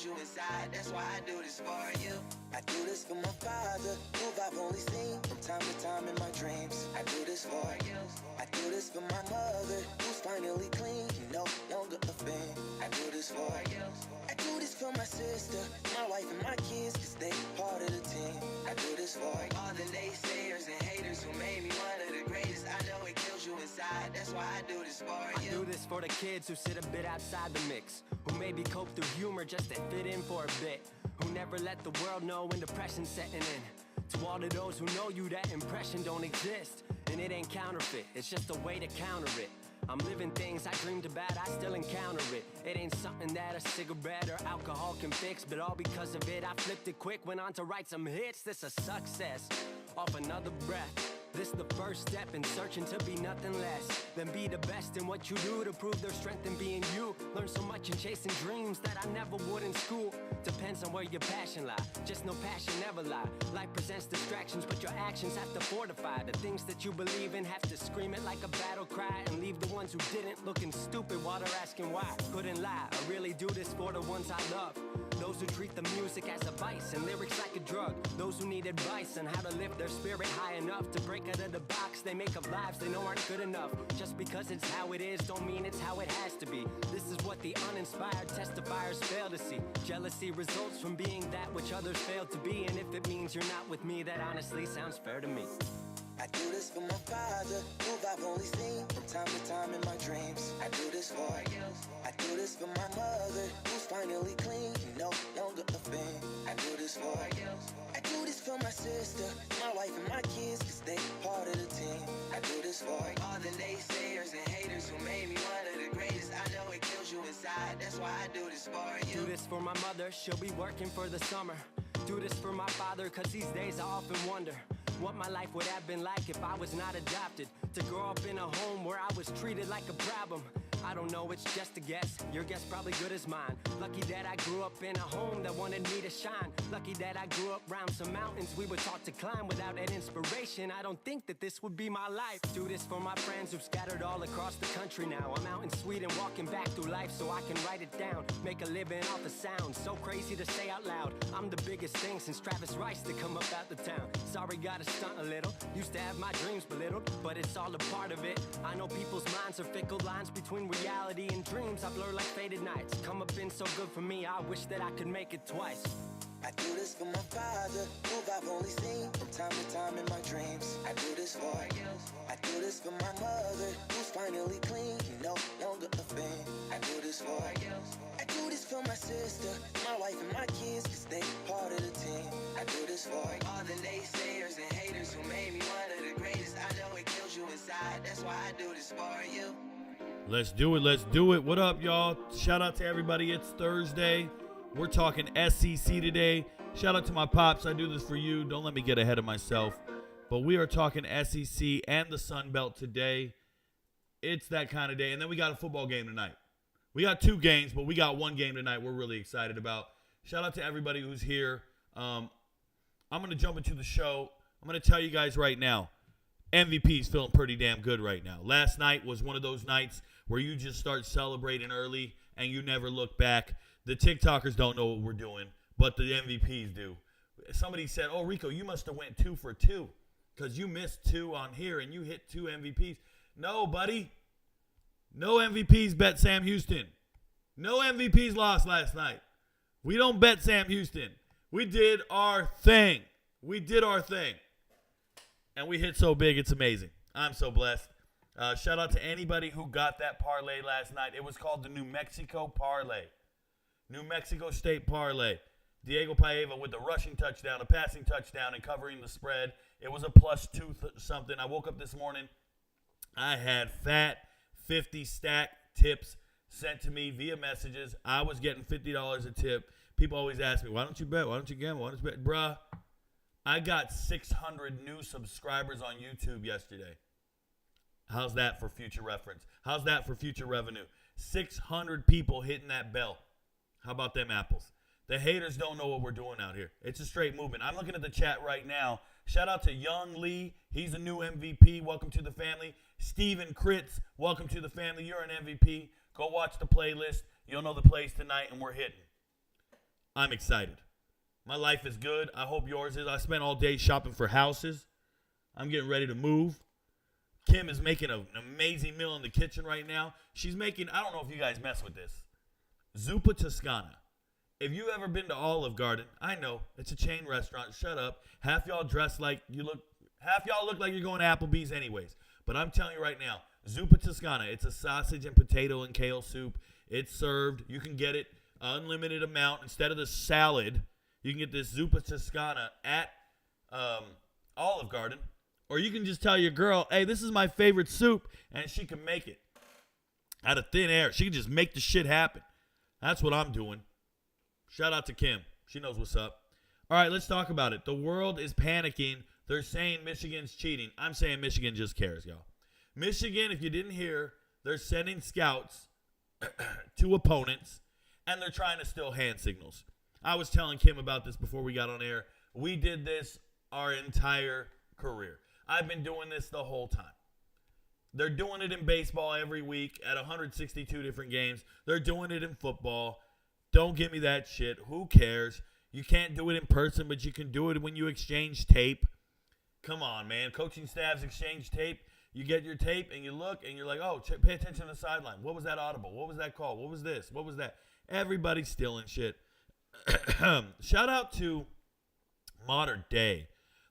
kills you inside. That's why I do this for you. I do this for my father, who I've only seen from time to time in my dreams. I do this for you. I do this for my mother, who's finally clean, no longer a fan. I do this for you. I do this for my sister, my wife and my kids, cause they part of the team. I do this for all the naysayers and haters who made me one of the greatest. I know it kills you inside, that's why I do this for you. I do this for the kids who sit a bit outside the mix, who maybe cope through humor just to fit in for a bit, who never let the world know when depression's setting in. To all of those who know you, that impression don't exist, and it ain't counterfeit, it's just a way to counter it. I'm living things I dreamed about, I still encounter it. It ain't something that a cigarette or alcohol can fix, but all because of it, I flipped it quick, went on to write some hits. This a success, off another breath. This the first step in searching to be nothing less than be the best in what you do to prove their strength in being you. Learn so much in chasing dreams that I never would in school. Depends on where your passion lie, just no passion never lie. Life presents distractions, but your actions have to fortify. The things that you believe in have to scream it like a battle cry, and leave the ones who didn't looking stupid while they're asking why. Couldn't lie, I really do this for the ones I love. Those who treat the music as a vice and lyrics like a drug. Those who need advice on how to lift their spirit high enough to break out of the box they make up lives they know aren't good enough. Just because it's how it is don't mean it's how it has to be. This is what the uninspired testifiers fail to see. Jealousy results from being that which others fail to be, and if it means you're not with me, that honestly sounds fair to me. I do this for my father, who I've only seen from time to time in my dreams. I do this for you. I do this for my mother, who's finally clean, no longer a fan. I do this for you. I do this for my sister, my wife and my kids, cause they part of the team. I do this for all the naysayers and haters who made me one of the greatest. I know it kills you inside, that's why I do this for you. Do this for my mother, she'll be working for the summer. Do this for my father, cause these days I often wonder what my life would have been like if I was not adopted. To grow up in a home where I was treated like a problem. I don't know, it's just a guess. Your guess probably good as mine. Lucky that I grew up in a home that wanted me to shine. Lucky that I grew up around some mountains we were taught to climb. Without that inspiration, I don't think that this would be my life. Do this for my friends who've scattered all across the country now. I'm out in Sweden walking back through life so I can write it down. Make a living off the sound, so crazy to say out loud. I'm the biggest thing since Travis Rice to come up out the town. Sorry, gotta stunt a little. Used to have my dreams belittled, but it's all a part of it. I know people's minds are fickle, lines between reality and dreams I blur like faded nights. Come up been so good for me, I wish that I could make it twice. I do this for my father, who I've only seen from time to time in my dreams. I do this for you. I do this for my mother, who's finally clean, no longer a fan. I do this for you. I do this for my sister, my wife and my kids, cause they part of the team. I do this for all the naysayers and haters who made me one of the greatest. I know it kills you inside, that's why I do this for you. Let's do it. Let's do it. What up, y'all? Shout out to everybody. It's Thursday. We're talking SEC today. Shout out to my pops. I do this for you. Don't let me get ahead of myself. But we are talking SEC and the Sun Belt today. It's that kind of day. And then we got a football game tonight. We got two games, but we got one game tonight we're really excited about. Shout out to everybody who's here. I'm going to jump into the show. I'm going to tell you guys right now, MVP's feeling pretty damn good right now. Last night was one of those nights where you just start celebrating early and you never look back. The TikTokers don't know what we're doing, but the MVPs do. Somebody said, oh, Rico, you must have went 2 for 2 because you missed 2 on here and you hit 2 MVPs. No, buddy. No MVPs bet Sam Houston. No MVPs lost last night. We don't bet Sam Houston. We did our thing. We did our thing. And we hit so big, it's amazing. I'm so blessed. Shout out to anybody who got that parlay last night. It was called the New Mexico Parlay. New Mexico State Parlay. Diego Paiva with the rushing touchdown, a passing touchdown, and covering the spread. It was a +2 something. I woke up this morning. I had fat 50 stack tips sent to me via messages. I was getting $50 a tip. People always ask me, why don't you bet? Why don't you gamble? Why don't you bet? Bruh, I got 600 new subscribers on YouTube yesterday. How's that for future reference? How's that for future revenue? 600 people hitting that bell. How about them apples? The haters don't know what we're doing out here. It's a straight movement. I'm looking at the chat right now. Shout out to Young Lee. He's a new MVP. Welcome to the family. Steven Kritz, welcome to the family. You're an MVP. Go watch the playlist. You'll know the plays tonight, and we're hitting. I'm excited. My life is good. I hope yours is. I spent all day shopping for houses. I'm getting ready to move. Kim is making an amazing meal in the kitchen right now. She's making, I don't know if you guys mess with this, zuppa Toscana. If you've ever been to Olive Garden, I know, it's a chain restaurant. Shut up. Half y'all look like you're going to Applebee's anyways. But I'm telling you right now, zuppa Toscana, it's a sausage and potato and kale soup. It's served. You can get it unlimited amount. Instead of the salad, you can get this zuppa Toscana at Olive Garden. Or you can just tell your girl, hey, this is my favorite soup, and she can make it out of thin air. She can just make the shit happen. That's what I'm doing. Shout out to Kim. She knows what's up. All right, let's talk about it. The world is panicking. They're saying Michigan's cheating. I'm saying Michigan just cares, y'all. Michigan, if you didn't hear, they're sending scouts to opponents, and they're trying to steal hand signals. I was telling Kim about this before we got on air. We did this our entire career. I've been doing this the whole time. They're doing it in baseball every week at 162 different games. They're doing it in football. Don't give me that shit. Who cares? You can't do it in person, but you can do it when you exchange tape. Come on, man. Coaching staffs exchange tape. You get your tape and you look and you're like, oh, pay attention to the sideline. What was that audible? What was that call? What was this? What was that? Everybody's stealing shit. Shout out to Modern Day.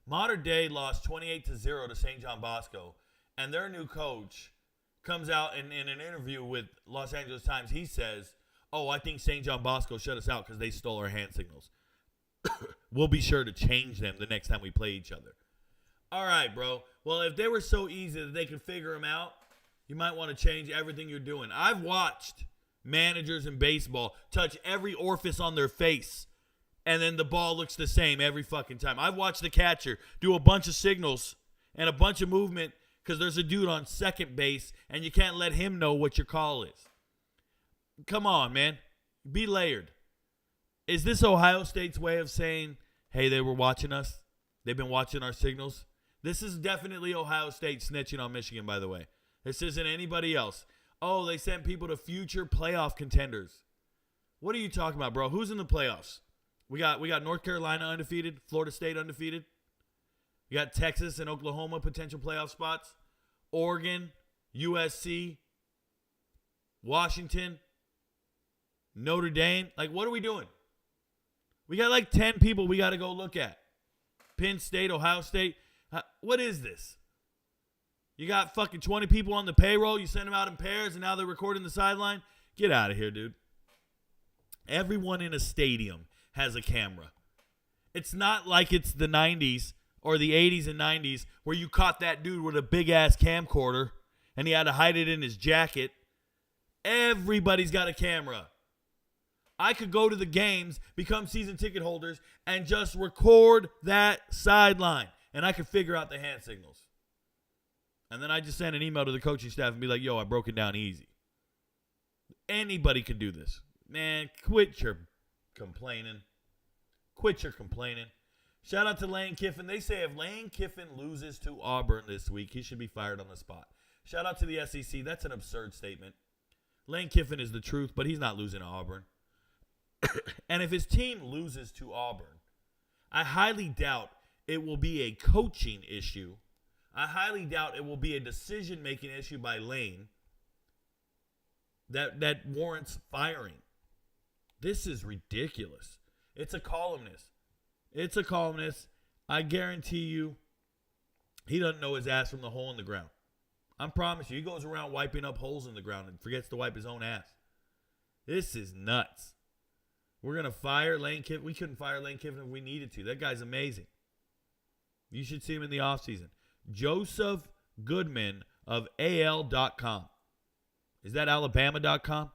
Modern Day lost 28-0 to St. John Bosco, and their new coach comes out in an interview with Los Angeles Times. He says, oh, I think St. John Bosco shut us out because they stole our hand signals. We'll be sure to change them the next time we play each other. All right, bro. Well, if they were so easy that they could figure them out, you might want to change everything you're doing. I've watched managers in baseball touch every orifice on their face, and then the ball looks the same every fucking time. I've watched the catcher do a bunch of signals and a bunch of movement because there's a dude on second base, and you can't let him know what your call is. Come on, man. Be layered. Is this Ohio State's way of saying, hey, they were watching us? They've been watching our signals? This is definitely Ohio State snitching on Michigan, by the way. This isn't anybody else. Oh, they sent people to future playoff contenders. What are you talking about, bro? Who's in the playoffs? We got North Carolina undefeated, Florida State undefeated. You got Texas and Oklahoma potential playoff spots. Oregon, USC, Washington, Notre Dame. Like, what are we doing? We got like 10 people we got to go look at. Penn State, Ohio State. What is this? You got fucking 20 people on the payroll. You send them out in pairs, and now they're recording the sideline. Get out of here, dude. Everyone in a stadium has a camera. It's not like it's the 90s or the 80s and 90s where you caught that dude with a big-ass camcorder and he had to hide it in his jacket. Everybody's got a camera. I could go to the games, become season ticket holders, and just record that sideline, and I could figure out the hand signals. And then I just send an email to the coaching staff and be like, yo, I broke it down easy. Anybody can do this. Man, quit your complaining. Quit your complaining. Shout out to Lane Kiffin. They say if Lane Kiffin loses to Auburn this week, he should be fired on the spot. Shout out to the SEC. That's an absurd statement. Lane Kiffin is the truth, but he's not losing to Auburn. And if his team loses to Auburn, I highly doubt it will be a coaching issue. I highly doubt it will be a decision-making issue by Lane that warrants firing. This is ridiculous. It's a columnist. It's a columnist. I guarantee you he doesn't know his ass from the hole in the ground. I promise you, he goes around wiping up holes in the ground and forgets to wipe his own ass. This is nuts. We're going to fire Lane Kiffin. We couldn't fire Lane Kiffin if we needed to. That guy's amazing. You should see him in the offseason. Joseph Goodman of AL.com. Is that Alabama.com?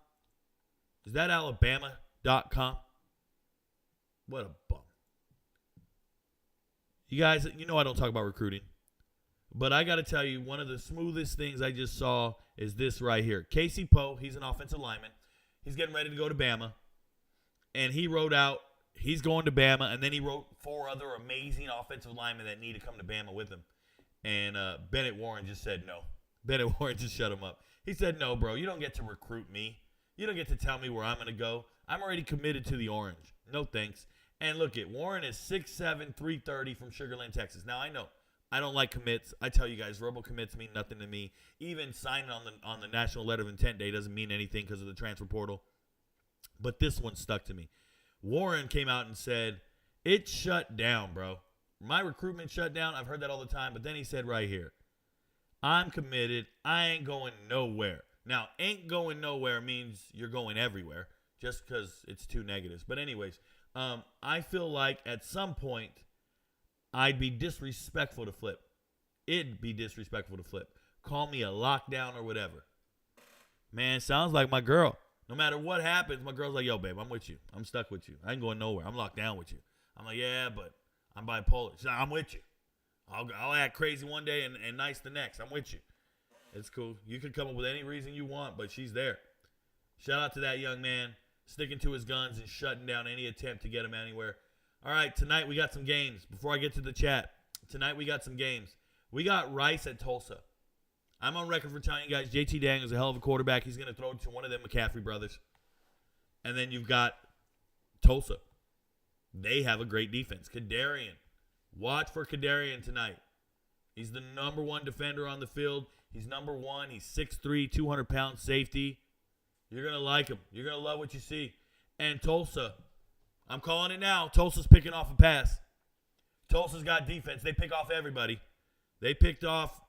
Is that Alabama.com? What a bum. You guys, you know I don't talk about recruiting. But I got to tell you, one of the smoothest things I just saw is this right here. Casey Poe, he's an offensive lineman. He's getting ready to go to Bama. And he wrote out, he's going to Bama. And then he wrote 4 other amazing offensive linemen that need to come to Bama with him. And Bennett Warren just said no. Bennett Warren just shut him up. He said, no, bro, you don't get to recruit me. You don't get to tell me where I'm going to go. I'm already committed to the Orange. No thanks. And look, Warren is 6'7", 330 from Sugar Land, Texas. Now, I know I don't like commits. I tell you guys, verbal commits mean nothing to me. Even signing on the National Letter of Intent Day doesn't mean anything because of the transfer portal. But this one stuck to me. Warren came out and said, it shut down, bro. My recruitment shut down. I've heard that all the time. But then he said right here, I'm committed. I ain't going nowhere. Now, ain't going nowhere means you're going everywhere just because it's two negatives. But anyways, I feel like at some point I'd be disrespectful to Flip. It'd be disrespectful to Flip. Call me a lockdown or whatever. Man, sounds like my girl. No matter what happens, my girl's like, yo, babe, I'm with you. I'm stuck with you. I ain't going nowhere. I'm locked down with you. I'm like, yeah, but I'm bipolar. She's like, I'm with you. I'll act crazy one day and nice the next. I'm with you. It's cool. You can come up with any reason you want, but she's there. Shout out to that young man sticking to his guns and shutting down any attempt to get him anywhere. All right, tonight we got some games. Before I get to the chat, tonight we got some games. We got Rice at Tulsa. I'm on record for telling you guys JT Daniels is a hell of a quarterback. He's going to throw to one of them McCaffrey brothers. And then you've got Tulsa. They have a great defense. Kadarian. Watch for Kadarian tonight. He's the number one defender on the field. He's number one. He's 6'3", 200-pound safety. You're going to like him. You're going to love what you see. And Tulsa, I'm calling it now. Tulsa's picking off a pass. Tulsa's got defense. They pick off everybody. They picked off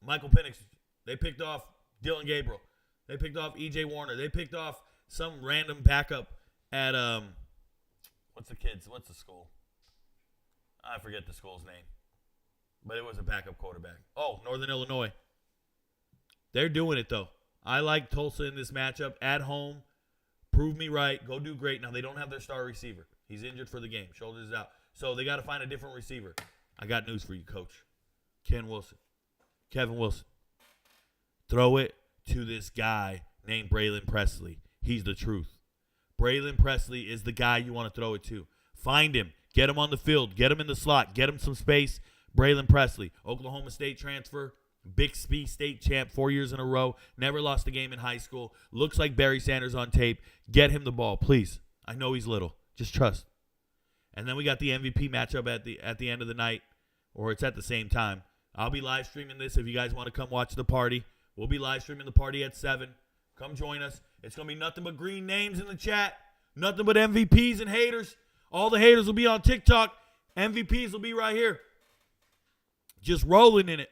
Michael Penix. They picked off Dylan Gabriel. They picked off E.J. Warner. They picked off some random backup at, what's the school? I forget the school's name. But it was a backup quarterback. Oh, Northern Illinois. They're doing it, though. I like Tulsa in this matchup. At home. Prove me right. Go do great. Now, they don't have their star receiver. He's injured for the game. Shoulders out. So, they got to find a different receiver. I got news for you, Coach. Kevin Wilson. Throw it to this guy named Braylon Presley. He's the truth. Braylon Presley is the guy you want to throw it to. Find him. Get him on the field. Get him in the slot. Get him some space. Braylon Presley, Oklahoma State transfer, Bixby State champ 4 years in a row, never lost a game in high school, looks like Barry Sanders on tape. Get him the ball, please. I know he's little. Just trust. And then we got the MVP matchup at the end of the night, or it's at the same time. I'll be live streaming this if you guys want to come watch the party. We'll be live streaming the party at 7. Come join us. It's going to be nothing but green names in the chat, nothing but MVPs and haters. All the haters will be on TikTok. MVPs will be right here. Just rolling in it.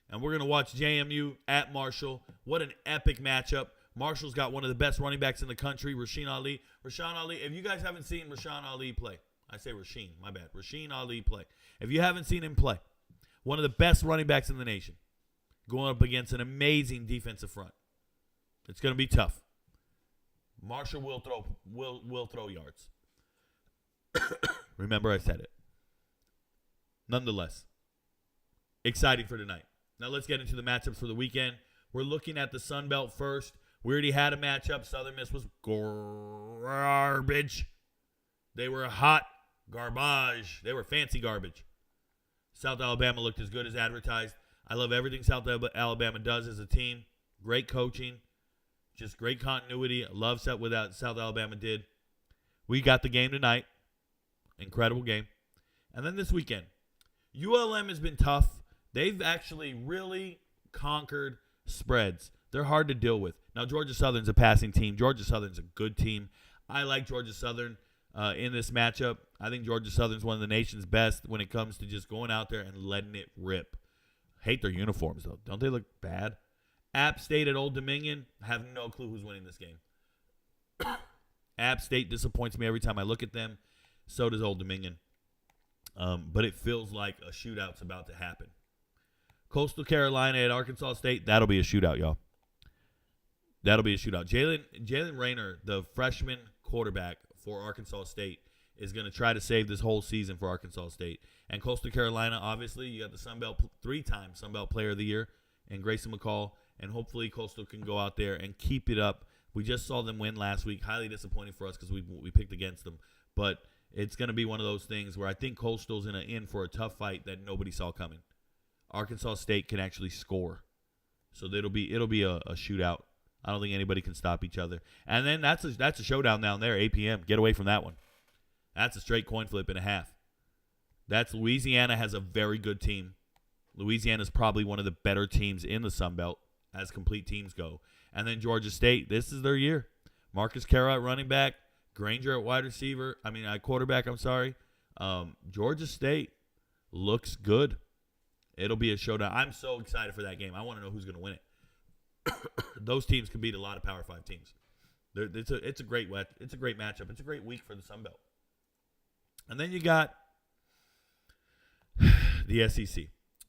And we're going to watch JMU at Marshall. What an epic matchup. Marshall's got one of the best running backs in the country, Rasheed Ali. Rasheed Ali, if you guys haven't seen Rasheed Ali play, I say Rasheed, my bad. Rasheed Ali play. If you haven't seen him play, one of the best running backs in the nation, going up against an amazing defensive front. It's going to be tough. Marshall will throw yards. Remember I said it. Nonetheless, exciting for tonight. Now let's get into the matchups for the weekend. We're looking at the Sun Belt first. We already had a matchup. Southern Miss was garbage. They were hot garbage. They were fancy garbage. South Alabama looked as good as advertised. I love everything South Alabama does as a team. Great coaching. Just great continuity. I love what South Alabama did. We got the game tonight. Incredible game. And then this weekend, ULM has been tough. They've actually really conquered spreads. They're hard to deal with. Now, Georgia Southern's a passing team. Georgia Southern's a good team. I like Georgia Southern in this matchup. I think Georgia Southern's one of the nation's best when it comes to just going out there and letting it rip. Hate their uniforms, though. Don't they look bad? App State at Old Dominion, I have no clue who's winning this game. App State disappoints me every time I look at them. So does Old Dominion. But it feels like a shootout's about to happen. Coastal Carolina at Arkansas State, that'll be a shootout, y'all. That'll be a shootout. Jalen Rayner, the freshman quarterback for Arkansas State, is going to try to save this whole season for Arkansas State. And Coastal Carolina, obviously, you got the Sun Belt, 3-time Sun Belt Player of the Year, and Grayson McCall. And hopefully Coastal can go out there and keep it up. We just saw them win last week. Highly disappointing for us because we picked against them. But it's going to be one of those things where I think Coastal's in for a tough fight that nobody saw coming. Arkansas State can actually score. So it'll be a shootout. I don't think anybody can stop each other. And then that's a showdown down there, 8 p.m. Get away from that one. That's a straight coin flip and a half. That's Louisiana has a very good team. Louisiana is probably one of the better teams in the Sun Belt as complete teams go. And then Georgia State, this is their year. Marcus Carroll at running back, Granger at quarterback, Georgia State looks good. It'll be a showdown. I'm so excited for that game. I want to know who's going to win it. Those teams can beat a lot of Power 5 teams. It's a great matchup. It's a great week for the Sun Belt. And then you got the SEC.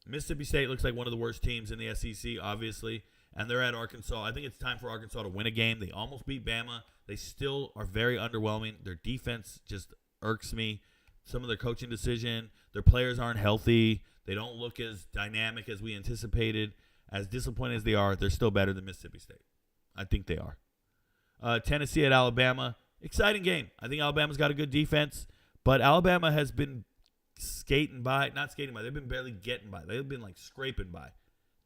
Mississippi State looks like one of the worst teams in the SEC, obviously, and they're at Arkansas. I think it's time for Arkansas to win a game. They almost beat Bama. They still are very underwhelming. Their defense just irks me. Some of their coaching decision, their players aren't healthy. They don't look as dynamic as we anticipated. As disappointed as they are, they're still better than Mississippi State. I think they are. Tennessee at Alabama. Exciting game. I think Alabama's got a good defense, but Alabama has been they've been barely getting by. They've been like scraping by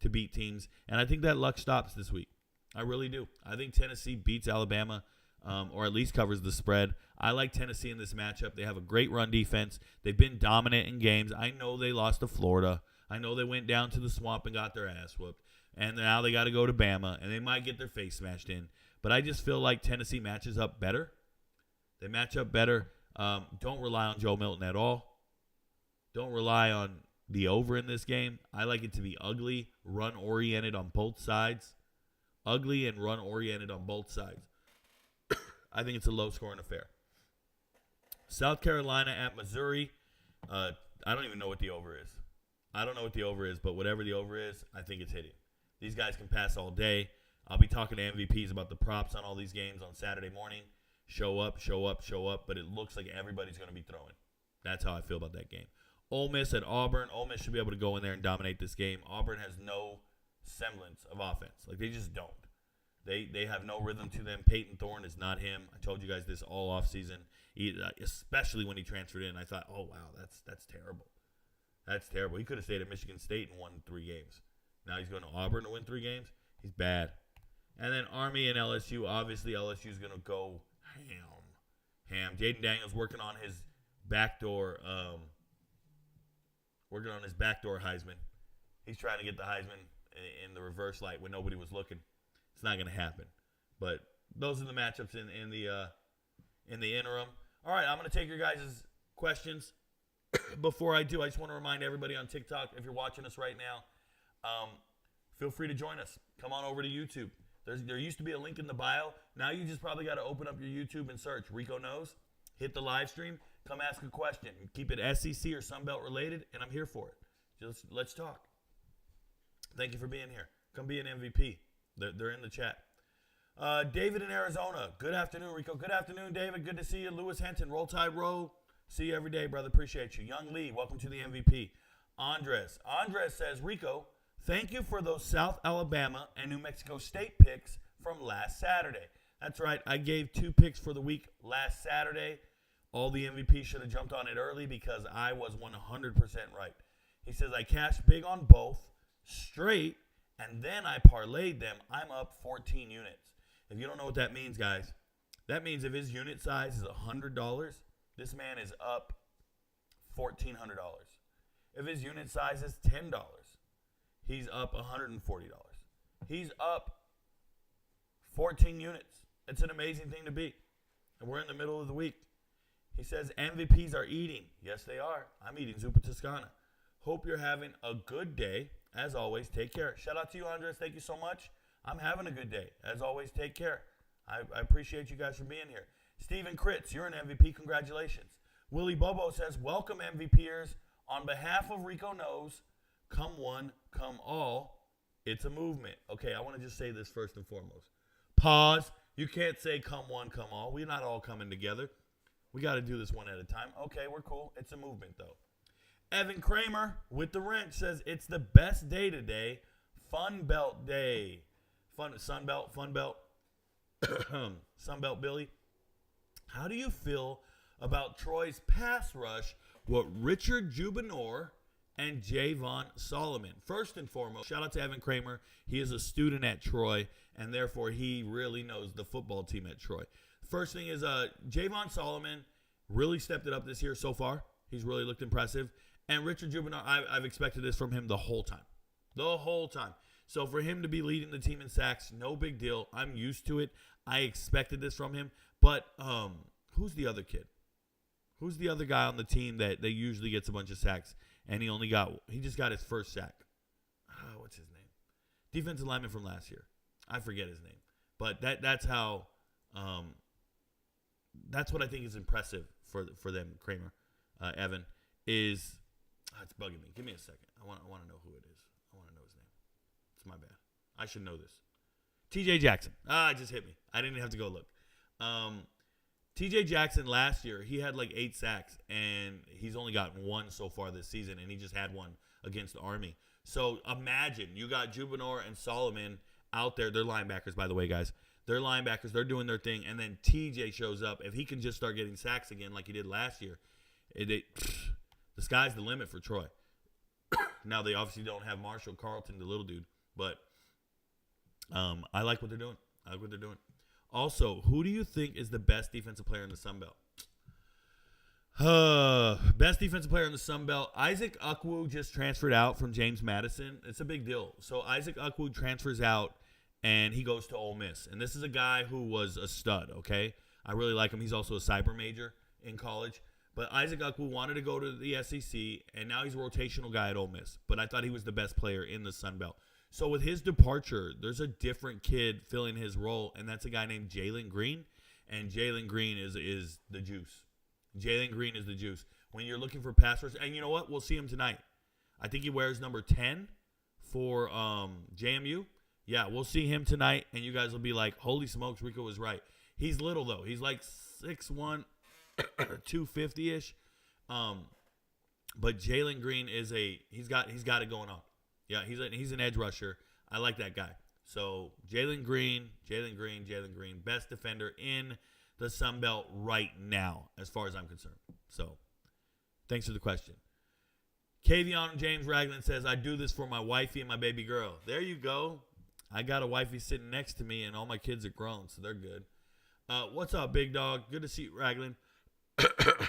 to beat teams, and I think that luck stops this week. I really do. I think Tennessee beats Alabama, or at least covers the spread. I like Tennessee in this matchup. They have a great run defense. They've been dominant in games. I know they lost to Florida. I know they went down to the swamp and got their ass whooped, and now they got to go to Bama, and they might get their face smashed in. But I just feel like Tennessee matches up better. They match up better. Don't rely on Joe Milton at all. Don't rely on the over in this game. I like it to be ugly, run-oriented on both sides. Ugly and run-oriented on both sides. I think it's a low-scoring affair. South Carolina at Missouri. I don't even know what the over is. I don't know what the over is, but whatever the over is, I think it's hitting. These guys can pass all day. I'll be talking to MVPs about the props on all these games on Saturday morning. Show up, but it looks like everybody's going to be throwing. That's how I feel about that game. Ole Miss at Auburn. Ole Miss should be able to go in there and dominate this game. Auburn has no semblance of offense. Like, they just don't. They have no rhythm to them. Peyton Thorne is not him. I told you guys this all offseason, especially when he transferred in. I thought, oh, wow, that's terrible. That's terrible. He could have stayed at Michigan State and won 3 games. Now he's going to Auburn to win 3 games. He's bad. And then Army and LSU. Obviously, LSU is going to go ham. Jaden Daniels working on his backdoor Heisman. He's trying to get the Heisman in the reverse light when nobody was looking. It's not going to happen. But those are the matchups in the interim. All right, I'm going to take your guys' questions. Before I do, I just want to remind everybody on TikTok, if you're watching us right now, feel free to join us. Come on over to YouTube. There used to be a link in the bio. Now you just probably got to open up your YouTube and search Rico Knows. Hit the live stream. Come ask a question. Keep it SEC or Sunbelt related, and I'm here for it. Just let's talk. Thank you for being here. Come be an MVP. They're in the chat. David in Arizona. Good afternoon, Rico. Good afternoon, David. Good to see you. Lewis Henton. Roll Tide Roll. See you every day, brother. Appreciate you. Young Lee. Welcome to the MVP. Andres says, Rico, thank you for those South Alabama and New Mexico State picks from last Saturday. That's right. I gave 2 picks for the week last Saturday. All the MVPs should have jumped on it early because I was 100% right. He says, I cashed big on both straight, and then I parlayed them. I'm up 14 units. If you don't know what that means, guys, that means if his unit size is $100, this man is up $1,400. If his unit size is $10, he's up $140. He's up 14 units. It's an amazing thing to be. And we're in the middle of the week. He says MVPs are eating. Yes, they are. I'm eating Zuppa Toscana. Hope you're having a good day. As always, take care. Shout out to you, Andres. Thank you so much. I'm having a good day. As always, take care. I appreciate you guys for being here. Steven Kritz, you're an MVP. Congratulations. Willie Bobo says, welcome, MVPers. On behalf of Rico Knows, come one, come all. It's a movement. Okay, I want to just say this first and foremost. Pause. You can't say come one, come all. We're not all coming together. We got to do this one at a time. Okay, we're cool. It's a movement, though. Evan Kramer with the wrench says, it's the best day today. Fun Belt Day. Sunbelt, Fun Belt. Sunbelt Billy. How do you feel about Troy's pass rush, what Richard Jubinor and Javon Solomon. First and foremost, shout out to Evan Kramer. He is a student at Troy, and therefore he really knows the football team at Troy. First thing is Javon Solomon really stepped it up this year so far. He's really looked impressive. And Richard Juvenile, I've expected this from him the whole time. The whole time. So for him to be leading the team in sacks, no big deal. I'm used to it. I expected this from him. But who's the other kid? Who's the other guy on the team that usually gets a bunch of sacks? And he just got his first sack. What's his name? Defensive lineman from last year. I forget his name. But that's how that's what I think is impressive for them, Kramer, Evan, is it's bugging me. Give me a second. I want to know who it is. I want to know his name. It's my bad. I should know this. T.J. Jackson. It just hit me. I didn't have to go look. T.J. Jackson last year, he had like 8 sacks, and he's only gotten 1 so far this season, and he just had 1 against Army. So imagine you got Jubinor and Solomon out there. They're linebackers, by the way, guys. They're linebackers. They're doing their thing, and then T.J. shows up. If he can just start getting sacks again like he did last year, the sky's the limit for Troy. Now, they obviously don't have Marshall Carlton, the little dude, but I like what they're doing. Also, who do you think is the best defensive player in the Sun Belt? Best defensive player in the Sun Belt. Isaac Ukwu just transferred out from James Madison. It's a big deal. So Isaac Ukwu transfers out, and he goes to Ole Miss. And this is a guy who was a stud, okay? I really like him. He's also a cyber major in college. But Isaac Ukwu wanted to go to the SEC, and now he's a rotational guy at Ole Miss. But I thought he was the best player in the Sun Belt. So with his departure, there's a different kid filling his role, and that's a guy named Jalen Green. And Jalen Green is the juice. Jalen Green is the juice. When you're looking for pass rush, and you know what? We'll see him tonight. I think he wears number 10 for JMU. Yeah, we'll see him tonight, and you guys will be like, holy smokes, Rico was right. He's little, though. He's like 6'1", 250-ish. But Jalen Green is he's got it going on. Yeah, he's an edge rusher. I like that guy. So Jalen Green, best defender in the Sun Belt right now, as far as I'm concerned. So thanks for the question. Kavion James Ragland says, I do this for my wifey and my baby girl. There you go. I got a wifey sitting next to me, and all my kids are grown, so they're good. What's up, big dog? Good to see you, Ragland.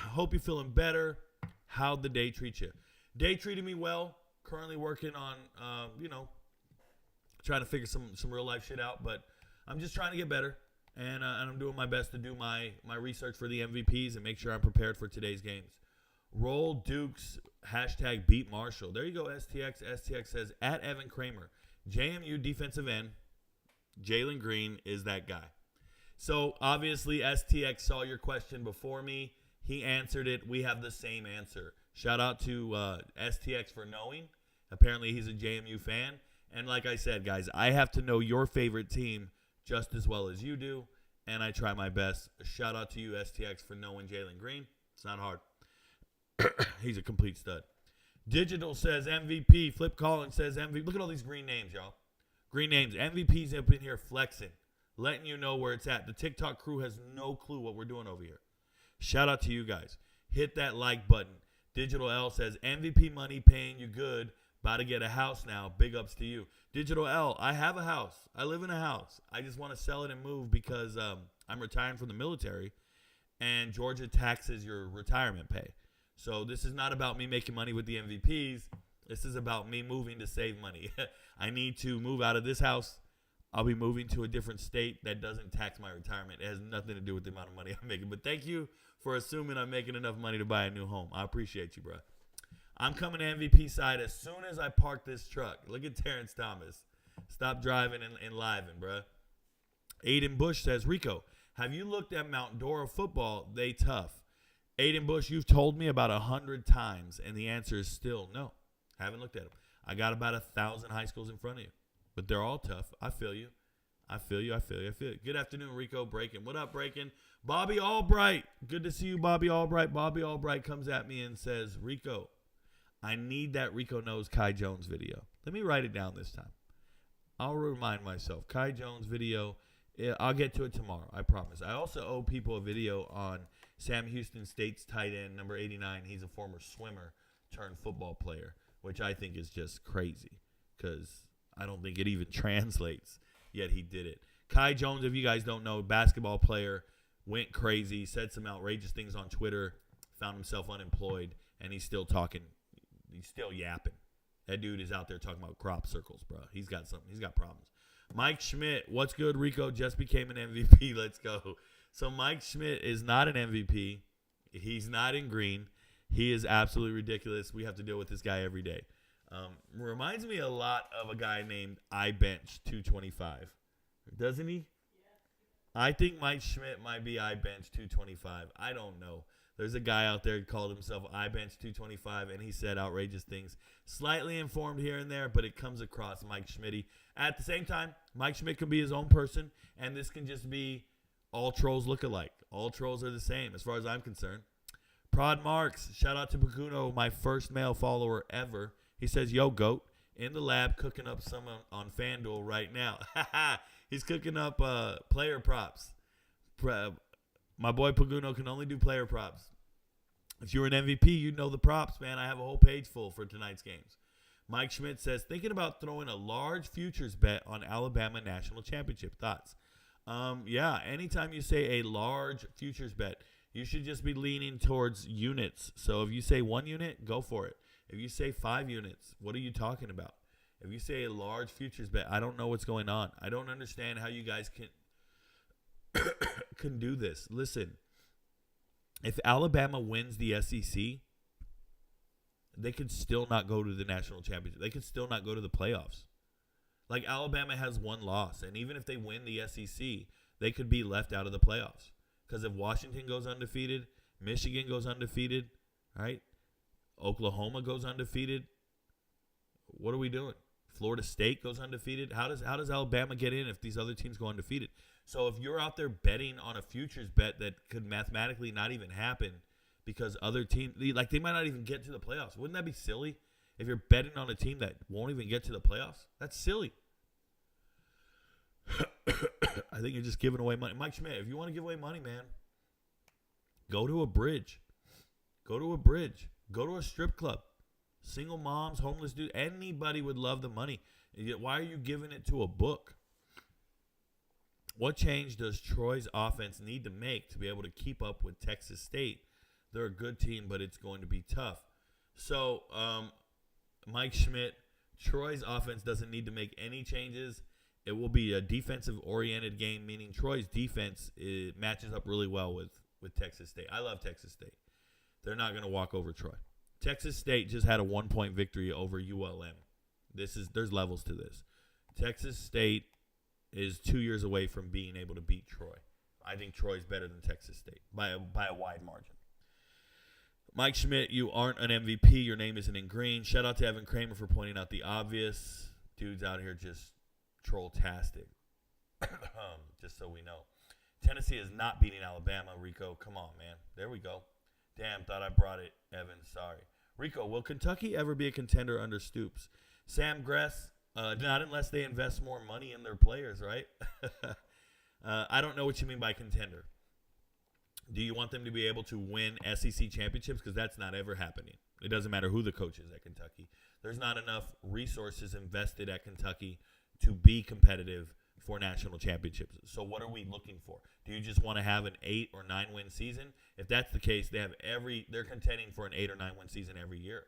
Hope you're feeling better. How'd the day treat you? Day treated me well. Currently working on, trying to figure some real life shit out, but I'm just trying to get better, and I'm doing my best to do my research for the MVPs and make sure I'm prepared for today's games. Roll Dukes, hashtag beat Marshall. There you go, STX. STX says, at Evan Kramer, JMU defensive end, Jalen Green is that guy. So obviously STX saw your question before me. He answered it. We have the same answer. Shout out to STX for knowing. Apparently he's a JMU fan. And like I said, guys, I have to know your favorite team just as well as you do. And I try my best. Shout out to you, STX, for knowing Jalen Green. It's not hard. He's a complete stud. Digital says MVP. Flip Collins says MVP. Look at all these green names, y'all. Green names. MVP's up in here flexing. Letting you know where it's at. The TikTok crew has no clue what we're doing over here. Shout out to you guys. Hit that like button. Digital L says, MVP money paying you good. About to get a house now. Big ups to you. Digital L, I have a house. I live in a house. I just want to sell it and move because I'm retiring from the military, and Georgia taxes your retirement pay. So this is not about me making money with the MVPs. This is about me moving to save money. I need to move out of this house. I'll be moving to a different state that doesn't tax my retirement. It has nothing to do with the amount of money I'm making. But thank you for assuming I'm making enough money to buy a new home. I appreciate you, bro. I'm coming to MVP side as soon as I park this truck. Look at Terrence Thomas. Stop driving and living, bro. Aiden Bush says, Rico, have you looked at Mount Dora football? They tough. Aiden Bush, you've told me about 100 times, and the answer is still no. Haven't looked at them. I got about 1,000 high schools in front of you. But they're all tough. I feel you. Good afternoon, Rico. Breaking. What up, Breaking? Bobby Albright. Good to see you, Bobby Albright. Bobby Albright comes at me and says, Rico, I need that Rico Knows Kai Jones video. Let me write it down this time. I'll remind myself. Kai Jones video. I'll get to it tomorrow. I promise. I also owe people a video on Sam Houston State's tight end, number 89. He's a former swimmer turned football player. which I think is just crazy because I don't think it even translates, yet he did it. Kai Jones, if you guys don't know, basketball player, went crazy, said some outrageous things on Twitter, found himself unemployed, and he's still talking. He's still yapping. That dude is out there talking about crop circles, bro. He's got something. He's got problems. Mike Schmidt, what's good, Rico? Just became an MVP. Let's go. So Mike Schmidt is not an MVP. He's not in green. He is absolutely ridiculous. We have to deal with this guy every day. Reminds me a lot of a guy named iBench 225. Doesn't he? I think Mike Schmidt might be iBench 225. I don't know. There's a guy out there who called himself iBench 225, and he said outrageous things. Slightly informed here and there, but it comes across Mike Schmitty. At the same time, Mike Schmidt can be his own person, and this can just be all trolls look alike. All trolls are the same as far as I'm concerned. Prod Marks, shout out to Bakuno, my first male follower ever. He says, yo, GOAT, in the lab cooking up some on FanDuel right now. He's cooking up player props. My boy Paguno can only do player props. If you're an MVP, you know the props, man. I have a whole page full for tonight's games. Mike Schmidt says, thinking about throwing a large futures bet on Alabama National Championship. Thoughts? Yeah, anytime you say a large futures bet, you should just be leaning towards units. So if you say 1 unit, go for it. If you say 5 units, what are you talking about? If you say a large futures bet, I don't know what's going on. I don't understand how you guys can do this. Listen, if Alabama wins the SEC, they could still not go to the national championship. They could still not go to the playoffs. Like, Alabama has 1 loss, and even if they win the SEC, they could be left out of the playoffs. Because if Washington goes undefeated, Michigan goes undefeated, right? Oklahoma goes undefeated. What are we doing? Florida State goes undefeated. How does Alabama get in if these other teams go undefeated? So if you're out there betting on a futures bet that could mathematically not even happen because other teams, like, they might not even get to the playoffs. Wouldn't that be silly if you're betting on a team that won't even get to the playoffs? That's silly. I think you're just giving away money. Mike Schmidt, if you want to give away money, man, go to a bridge. Go to a bridge. Go to a strip club. Single moms, homeless dudes, anybody would love the money. Why are you giving it to a book? What change does Troy's offense need to make to be able to keep up with Texas State? They're a good team, but it's going to be tough. So, Mike Schmidt, Troy's offense doesn't need to make any changes. It will be a defensive-oriented game, meaning Troy's defense matches up really well with Texas State. I love Texas State. They're not going to walk over Troy. Texas State just had a 1-point victory over ULM. There's levels to this. Texas State is 2 years away from being able to beat Troy. I think Troy's better than Texas State by a wide margin. Mike Schmidt, you aren't an MVP. Your name isn't in green. Shout out to Evan Kramer for pointing out the obvious. Dudes out here just troll-tastic. Just so we know. Tennessee is not beating Alabama, Rico. Come on, man. There we go. Damn, thought I brought it, Evan. Sorry. Rico, will Kentucky ever be a contender under Stoops? Sam Gress, not unless they invest more money in their players, right? I don't know what you mean by contender. Do you want them to be able to win SEC championships? Because that's not ever happening. It doesn't matter who the coach is at Kentucky. There's not enough resources invested at Kentucky to be competitive for national championships. So what are we looking for? Do you just want to have an 8 or 9 win season? If that's the case, they're contending for an 8 or 9 win season every year.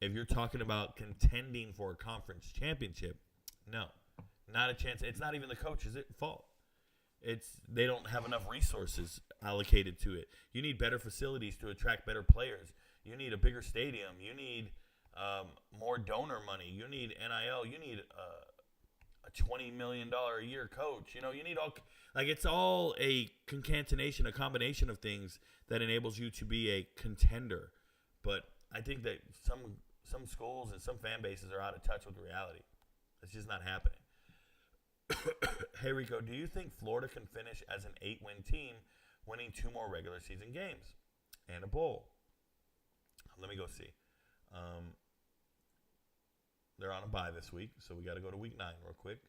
If you're talking about contending for a conference championship, no, not a chance. It's not even the coach's fault. They don't have enough resources allocated to it. You need better facilities to attract better players. You need a bigger stadium. You need more donor money. You need NIL. You need a $20 million a year coach. You need all, like, it's all a concatenation, a combination of things that enables you to be a contender. But I think that some schools and some fan bases are out of touch with reality. It's just not happening. Hey, Rico, do you think Florida can finish as an 8-win team, winning 2 more regular season games and a bowl? Let me go see. They're on a bye this week, so we got to go to week 9 real quick.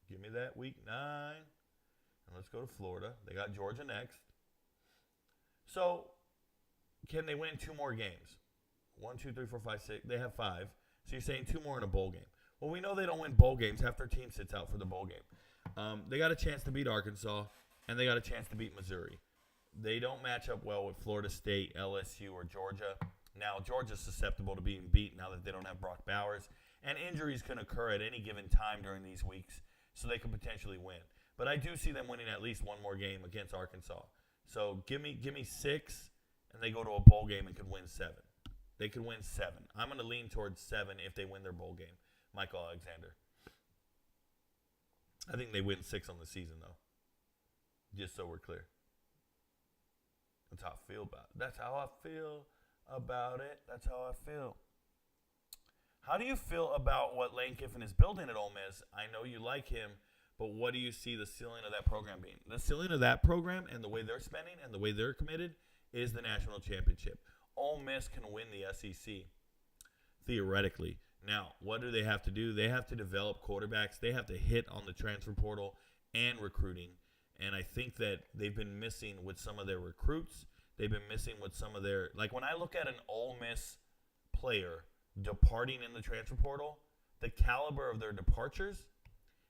Give me that week 9. And let's go to Florida. They got Georgia next. So, can they win 2 more games? 1, 2, 3, 4, 5, 6. They have 5. So you're saying 2 more in a bowl game. Well, we know they don't win bowl games. Half their team sits out for the bowl game. They got a chance to beat Arkansas, and they got a chance to beat Missouri. They don't match up well with Florida State, LSU, or Georgia. Now, Georgia's susceptible to being beat now that they don't have Brock Bowers. And injuries can occur at any given time during these weeks, so they could potentially win. But I do see them winning at least one more game against Arkansas. So give me 6, and they go to a bowl game and could win 7. They could win 7. I'm going to lean towards 7 if they win their bowl game. Michael Alexander. I think they win 6 on the season, though. Just so we're clear. That's how I feel about it. That's how I feel about it. That's how I feel. How do you feel about what Lane Kiffin is building at Ole Miss? I know you like him, but what do you see the ceiling of that program being? The ceiling of that program and the way they're spending and the way they're committed is the national championship. Ole Miss can win the SEC, theoretically. Now, what do they have to do? They have to develop quarterbacks. They have to hit on the transfer portal and recruiting. And I think that they've been missing with some of their recruits. They've been missing with some of their – like when I look at an Ole Miss player departing in the transfer portal, the caliber of their departures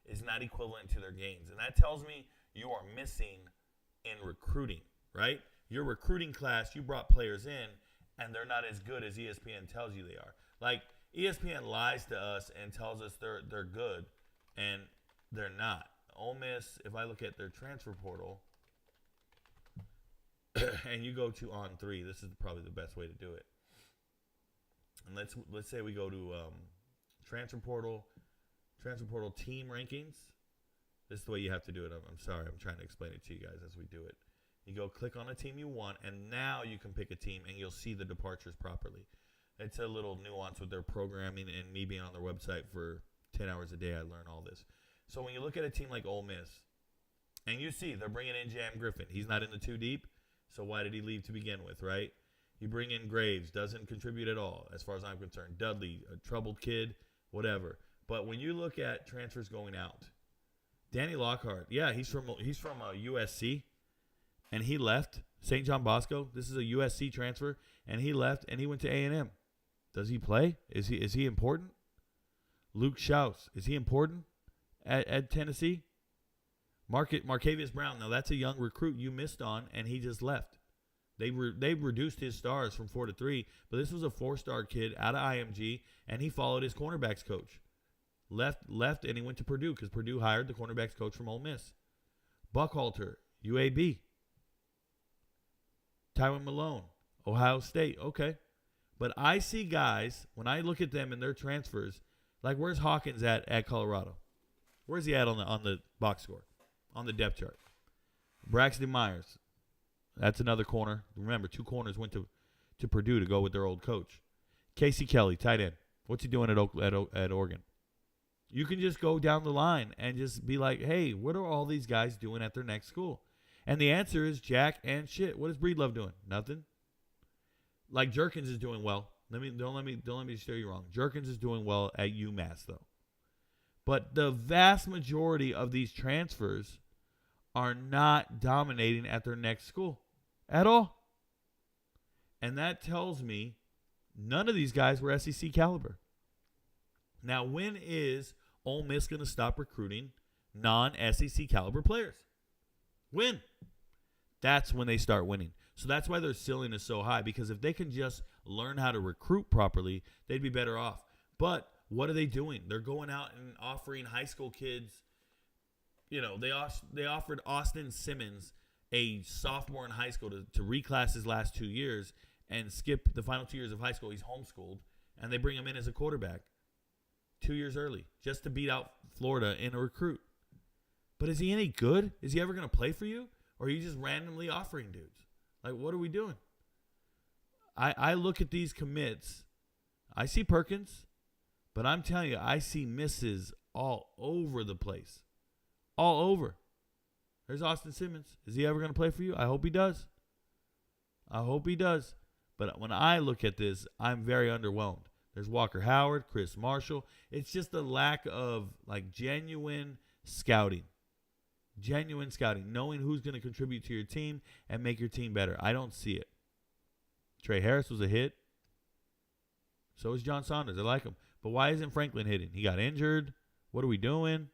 is not equivalent to their gains. And that tells me you are missing in recruiting, right? Your recruiting class, you brought players in, and they're not as good as ESPN tells you they are. Like ESPN lies to us and tells us they're good, and they're not. Ole Miss, if I look at their transfer portal, and you go to On3, this is probably the best way to do it. And let's say we go to transfer portal team rankings. This is the way you have to do it. I'm sorry, I'm trying to explain it to you guys as we do it. You go click on a team you want, and now you can pick a team, and you'll see the departures properly. It's a little nuance with their programming and me being on their website for 10 hours a day. I learn all this. So when you look at a team like Ole Miss, and you see they're bringing in Jam Griffin. He's not in the 2 deep, so why did he leave to begin with, right? You bring in Graves, doesn't contribute at all as far as I'm concerned. Dudley, a troubled kid, whatever. But when you look at transfers going out, Danny Lockhart, yeah, he's from USC, and he left St. John Bosco. This is a USC transfer, and he left, and he went to A&M. Does he play? Is he important? Luke Schaus, is he important at Tennessee? Marcavius Brown, now that's a young recruit you missed on, and he just left. They reduced his stars from 4 to 3, but this was a 4-star kid out of IMG, and he followed his cornerbacks coach. Left, and he went to Purdue because Purdue hired the cornerbacks coach from Ole Miss. Buckhalter, UAB. Tywin Malone, Ohio State. Okay. But I see guys, when I look at them and their transfers, like where's Hawkins at Colorado? Where's he at on the box score, on the depth chart? Braxton Myers. That's another corner. Remember, 2 corners went to Purdue to go with their old coach. Casey Kelly, tight end. What's he doing at Oregon? You can just go down the line and just be like, hey, what are all these guys doing at their next school? And the answer is jack and shit. What is Breedlove doing? Nothing. Like Jerkins is doing well. Don't let me steer you wrong. Jerkins is doing well at UMass though. But the vast majority of these transfers are not dominating at their next school at all. And that tells me none of these guys were SEC caliber. Now, when is Ole Miss going to stop recruiting non-SEC caliber players? When? That's when they start winning. So that's why their ceiling is so high, because if they can just learn how to recruit properly, they'd be better off. But what are they doing? They're going out and offering high school kids, they offered Austin Simmons, a sophomore in high school, to reclass his last 2 years and skip the final 2 years of high school. He's homeschooled, and they bring him in as a quarterback 2 years early just to beat out Florida in a recruit. But is he any good? Is he ever going to play for you? Or are you just randomly offering dudes? Like, what are we doing? I look at these commits. I see Perkins, but I'm telling you, I see misses all over the place. All over. There's Austin Simmons. Is he ever going to play for you? I hope he does. I hope he does. But when I look at this, I'm very underwhelmed. There's Walker Howard, Chris Marshall. It's just a lack of genuine scouting. Genuine scouting. Knowing who's going to contribute to your team and make your team better. I don't see it. Trey Harris was a hit. So is John Saunders. I like him. But why isn't Franklin hitting? He got injured. What are we doing?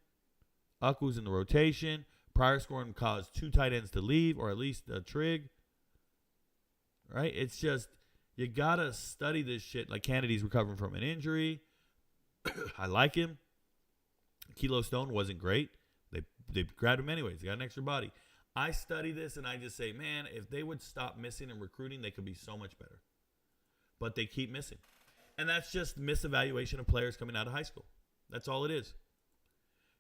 Uku's in the rotation. Prior scoring caused 2 tight ends to leave, or at least a trig. Right? It's just, you got to study this shit. Like Kennedy's recovering from an injury. I like him. Kilo Stone wasn't great. They grabbed him anyways. He got an extra body. I study this and I just say, man, if they would stop missing and recruiting, they could be so much better. But they keep missing. And that's just misevaluation of players coming out of high school. That's all it is.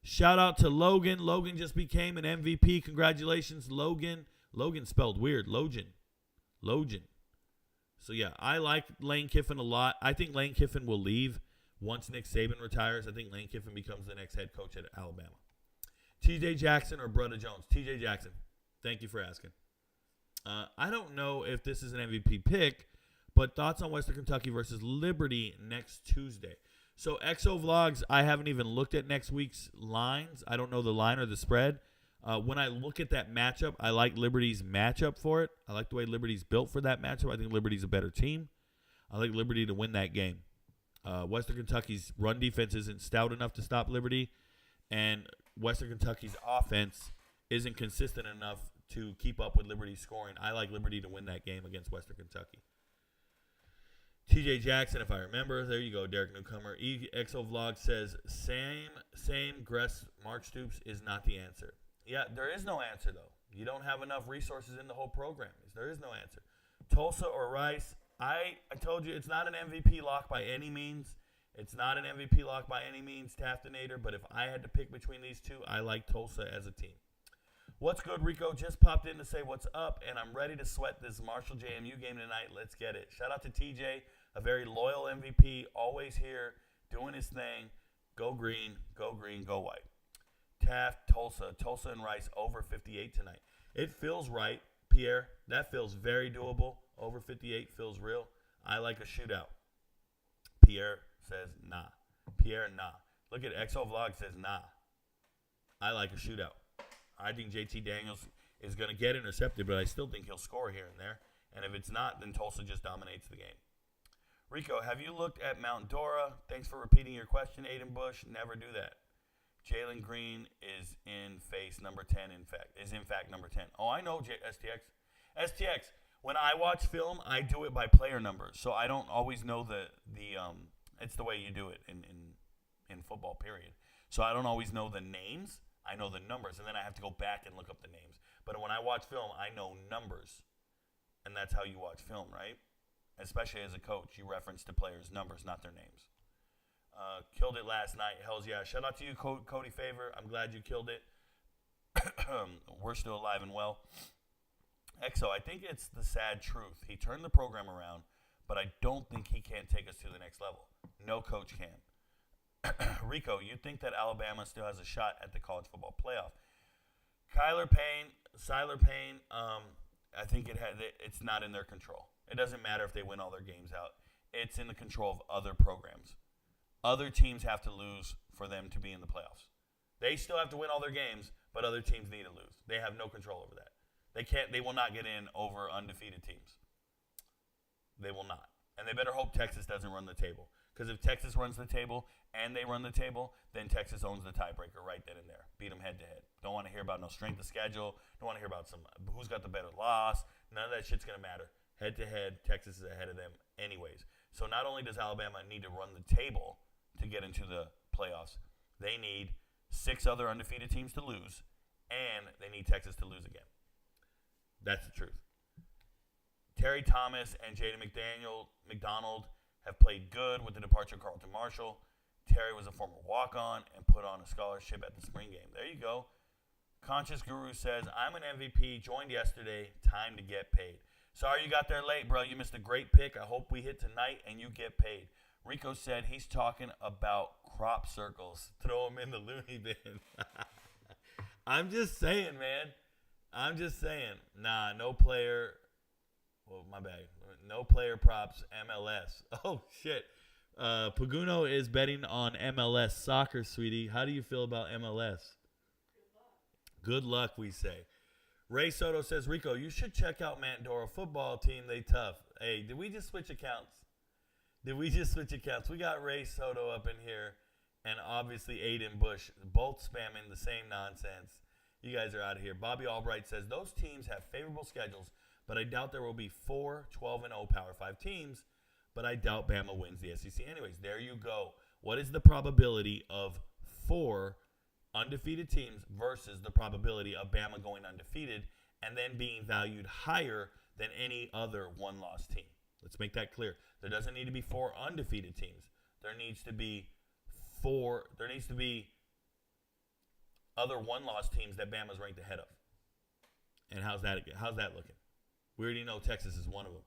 Shout out to Logan. Logan just became an MVP. Congratulations, Logan. Logan spelled weird. Logan. So, yeah, I like Lane Kiffin a lot. I think Lane Kiffin will leave once Nick Saban retires. I think Lane Kiffin becomes the next head coach at Alabama. TJ Jackson or Brother Jones? TJ Jackson. Thank you for asking. I don't know if this is an MVP pick, but thoughts on Western Kentucky versus Liberty next Tuesday. So XO Vlogs, I haven't even looked at next week's lines. I don't know the line or the spread. When I look at that matchup, I like Liberty's matchup for it. I like the way Liberty's built for that matchup. I think Liberty's a better team. I like Liberty to win that game. Western Kentucky's run defense isn't stout enough to stop Liberty, and Western Kentucky's offense isn't consistent enough to keep up with Liberty's scoring. I like Liberty to win that game against Western Kentucky. TJ Jackson, if I remember. There you go, Derek Newcomer. EXO Vlog says, same, Gress, Mark Stoops is not the answer. Yeah, there is no answer, though. You don't have enough resources in the whole program. There is no answer. Tulsa or Rice, I told you it's not an MVP lock by any means. It's not an MVP lock by any means, Taftinator, but if I had to pick between these two, I like Tulsa as a team. What's good, Rico? Just popped in to say what's up, and I'm ready to sweat this Marshall JMU game tonight. Let's get it. Shout out to TJ, a very loyal MVP, always here, doing his thing. Go green, go white. Taft, Tulsa and Rice over 58 tonight. It feels right, Pierre. That feels very doable. Over 58 feels real. I like a shootout. Pierre says nah. Pierre, nah. Look at XO Vlog says nah. I like a shootout. I think JT Daniels is going to get intercepted, but I still think he'll score here and there. And if it's not, then Tulsa just dominates the game. Rico, have you looked at Mount Dora? Thanks for repeating your question, Aiden Bush. Never do that. Jalen Green is in number 10, in fact number 10. Oh, I know STX. When I watch film, I do it by player numbers. So I don't always know it's the way you do it in football, period. So I don't always know the names. I know the numbers, and then I have to go back and look up the names. But when I watch film, I know numbers, and that's how you watch film, right? Especially as a coach, you reference the players' numbers, not their names. Killed it last night. Hells yeah. Shout out to you, Cody Favor. I'm glad you killed it. We're still alive and well. EXO, I think it's the sad truth. He turned the program around, but I don't think he can take us to the next level. No coach can. Rico, you think that Alabama still has a shot at the college football playoff? Siler Payne, I think it's not in their control. It doesn't matter if they win all their games out. It's in the control of other programs. Other teams have to lose for them to be in the playoffs. They still have to win all their games, but other teams need to lose. They have no control over that. They will not get in over undefeated teams. They will not. And they better hope Texas doesn't run the table. Because if Texas runs the table and they run the table, then Texas owns the tiebreaker right then and there. Beat them head to head. Don't want to hear about no strength of schedule. Don't want to hear about who's got the better loss. None of that shit's going to matter. Head to head, Texas is ahead of them anyways. So not only does Alabama need to run the table to get into the playoffs, they need 6 other undefeated teams to lose, and they need Texas to lose again. That's the truth. Terry Thomas and Jaden McDonald have played good with the departure of Carlton Martial. Terry was a former walk-on and put on a scholarship at the spring game. There you go. Conscious Guru says, I'm an MVP, joined yesterday, time to get paid. Sorry you got there late, bro. You missed a great pick. I hope we hit tonight and you get paid. Rico said he's talking about crop circles. Throw him in the loony bin. I'm just saying, man. I'm just saying. Nah, no player. Well, my bad. No player props, MLS. Oh, shit. Paguno is betting on MLS soccer, sweetie. How do you feel about MLS? Good luck, we say. Ray Soto says, Rico, you should check out Mandora football team. They tough. Hey, did we just switch accounts? Did we just switch accounts? We got Ray Soto up in here and obviously Aiden Bush, both spamming the same nonsense. You guys are out of here. Bobby Albright says, those teams have favorable schedules, but I doubt there will be 4 12-0 Power 5 teams, but I doubt Bama wins the SEC. Anyways, there you go. What is the probability of 4 undefeated teams versus the probability of Bama going undefeated and then being valued higher than any other one-loss team? Let's make that clear. There doesn't need to be 4 undefeated teams. There needs to be other one-loss teams that Bama's ranked ahead of. And how's that looking? We already know Texas is one of them.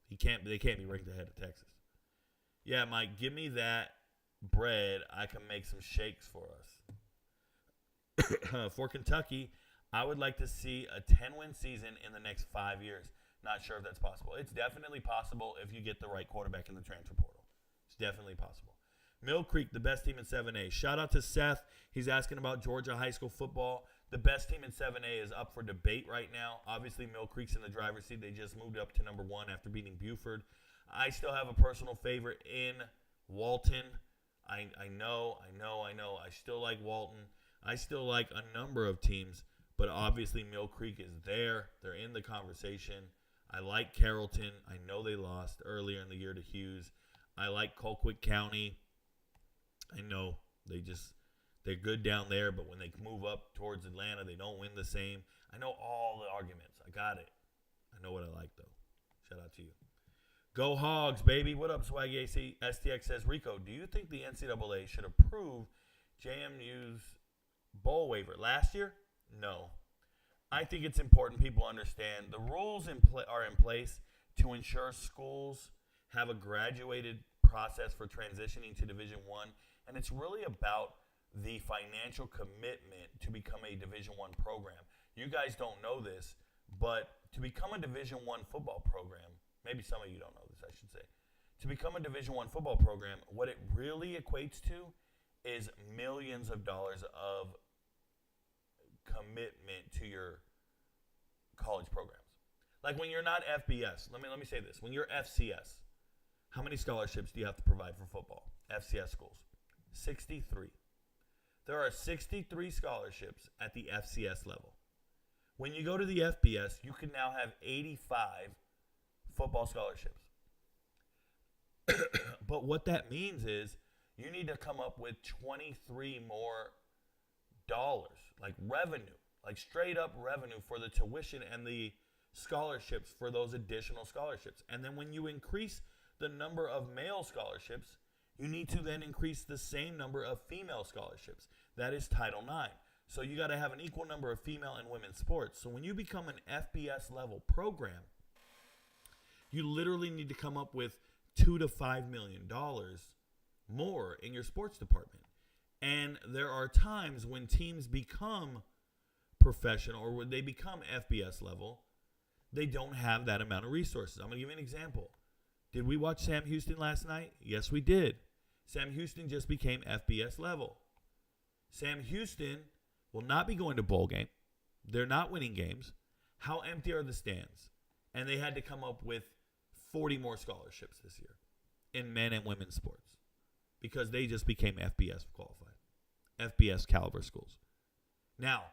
They can't be ranked ahead of Texas. Yeah, Mike, give me that bread. I can make some shakes for us. For Kentucky, I would like to see a 10-win season in the next 5 years. Not sure if that's possible. It's definitely possible if you get the right quarterback in the transfer portal. It's definitely possible. Mill Creek, the best team in 7A. Shout out to Seth. He's asking about Georgia high school football. The best team in 7A is up for debate right now. Obviously, Mill Creek's in the driver's seat. They just moved up to number 1 after beating Buford. I still have a personal favorite in Walton. I know. I still like Walton. I still like a number of teams, but obviously Mill Creek is there. They're in the conversation. I like Carrollton. I know they lost earlier in the year to Hughes. I like Colquitt County. I know they're good down there, but when they move up towards Atlanta, they don't win the same. I know all the arguments. I got it. I know what I like, though. Shout out to you. Go Hogs, baby. What up, Swag AC? STX says, Rico, do you think the NCAA should approve JMU's bowl waiver last year? No. I think it's important people understand the rules are in place to ensure schools have a graduated process for transitioning to Division I, and it's really about the financial commitment to become a Division I program. You guys don't know this, but to become a Division I football program, maybe some of you don't know this, I should say. To become a Division I football program, what it really equates to is millions of dollars of commitment to your college programs. Like when you're not FBS, let me say this. When you're FCS, how many scholarships do you have to provide for football? FCS schools. 63. There are 63 scholarships at the FCS level. When you go to the FBS, you can now have 85 football scholarships. But what that means is you need to come up with 23 more dollars, like revenue, like straight up revenue for the tuition and the scholarships for those additional scholarships. And then when you increase the number of male scholarships, you need to then increase the same number of female scholarships. That is Title IX. So you got to have an equal number of female and women's sports. So when you become an FBS level program, you literally need to come up with $2 to $5 million more in your sports department. And there are times when teams become professional or when they become FBS level, they don't have that amount of resources. I'm going to give you an example. Did we watch Sam Houston last night? Yes, we did. Sam Houston just became FBS level. Sam Houston will not be going to bowl game. They're not winning games. How empty are the stands? And they had to come up with 40 more scholarships this year in men and women's sports because they just became FBS qualified, FBS caliber schools. Now,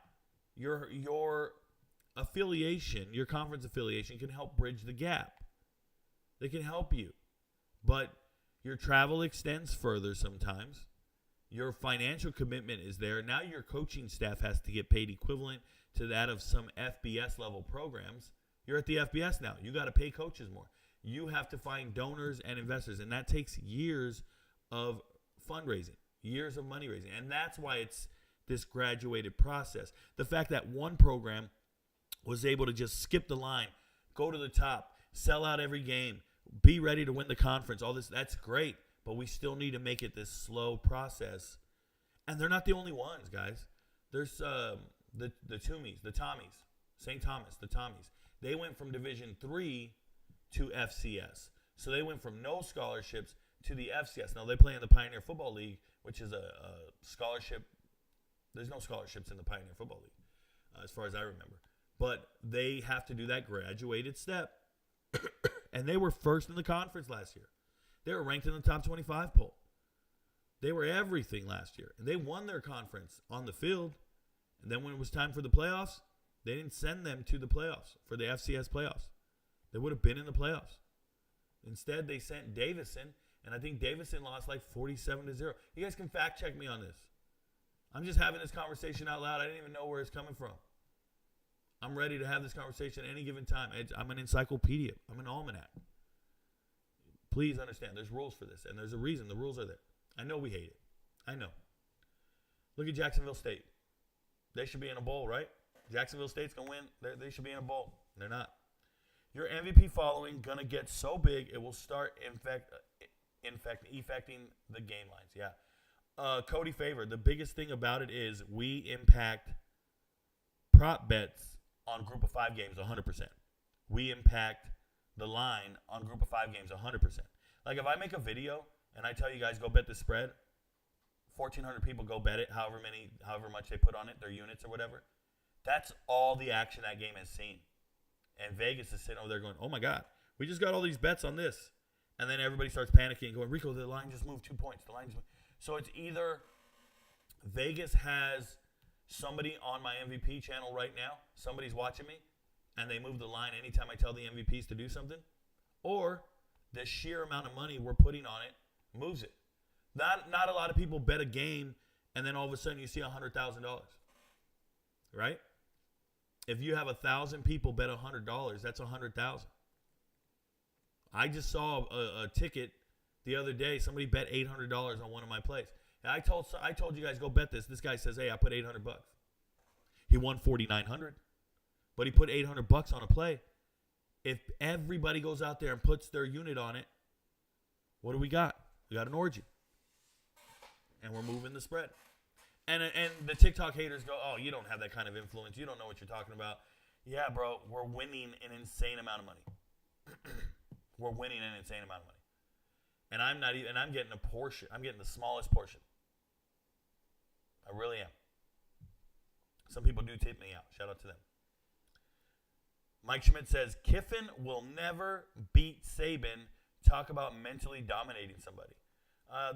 your affiliation, your conference affiliation can help bridge the gap. They can help you. But your travel extends further sometimes. Your financial commitment is there. Now your coaching staff has to get paid equivalent to that of some FBS level programs. You're at the FBS now. You got to pay coaches more. You have to find donors and investors, and that takes years of fundraising, years of money raising. And that's why it's this graduated process. The fact that one program was able to just skip the line, go to the top, sell out every game, be ready to win the conference, all this, that's great. But we still need to make it this slow process. And they're not the only ones, guys. There's the Tommies, St. Thomas, the Tommies. They went from Division III to FCS. So they went from no scholarships to the FCS. Now they play in the Pioneer Football League, which is a scholarship. There's no scholarships in the Pioneer Football League, as far as I remember. But they have to do that graduated step. And they were first in the conference last year. They were ranked in the top 25 poll. They were everything last year. And they won their conference on the field. And then when it was time for the playoffs, they didn't send them to the playoffs for the FCS playoffs. They would have been in the playoffs. Instead, they sent Davison, and I think Davison lost like 47-0. You guys can fact check me on this. I'm just having this conversation out loud. I didn't even know where it's coming from. I'm ready to have this conversation at any given time. I'm an encyclopedia. I'm an almanac. Please understand, there's rules for this, and there's a reason the rules are there. I know we hate it. I know. Look at Jacksonville State. They should be in a bowl, right? Jacksonville State's going to win. They should be in a bowl. They're not. Your MVP following going to get so big, it will start affecting the game lines. Yeah. Cody Favor, the biggest thing about it is we impact prop bets on group of 5 games 100%. We impact the line on group of 5 games 100%. Like if I make a video and I tell you guys go bet the spread, 1,400 people go bet it, however much they put on it, their units or whatever. That's all the action that game has seen. And Vegas is sitting over there going, oh my God, we just got all these bets on this. And then everybody starts panicking, going, Rico, the line just moved 2 points. So it's either Vegas has somebody on my MVP channel right now, somebody's watching me, and they move the line anytime I tell the MVPs to do something, or the sheer amount of money we're putting on it moves it. Not a lot of people bet a game, and then all of a sudden you see $100,000, right? If you have 1,000 people bet $100, that's $100,000. I just saw a ticket the other day. Somebody bet $800 on one of my plays. And I told you guys go bet this. This guy says, "Hey, I put $800." He won $4,900, but he put $800 on a play. If everybody goes out there and puts their unit on it, what do we got? We got an orgy, and we're moving the spread. And the TikTok haters go, "Oh, you don't have that kind of influence. You don't know what you're talking about." Yeah, bro, we're winning an insane amount of money. We're winning an insane amount of money. And I'm getting a portion. I'm getting the smallest portion. I really am. Some people do tip me out. Shout out to them. Mike Schmidt says, Kiffin will never beat Saban. Talk about mentally dominating somebody.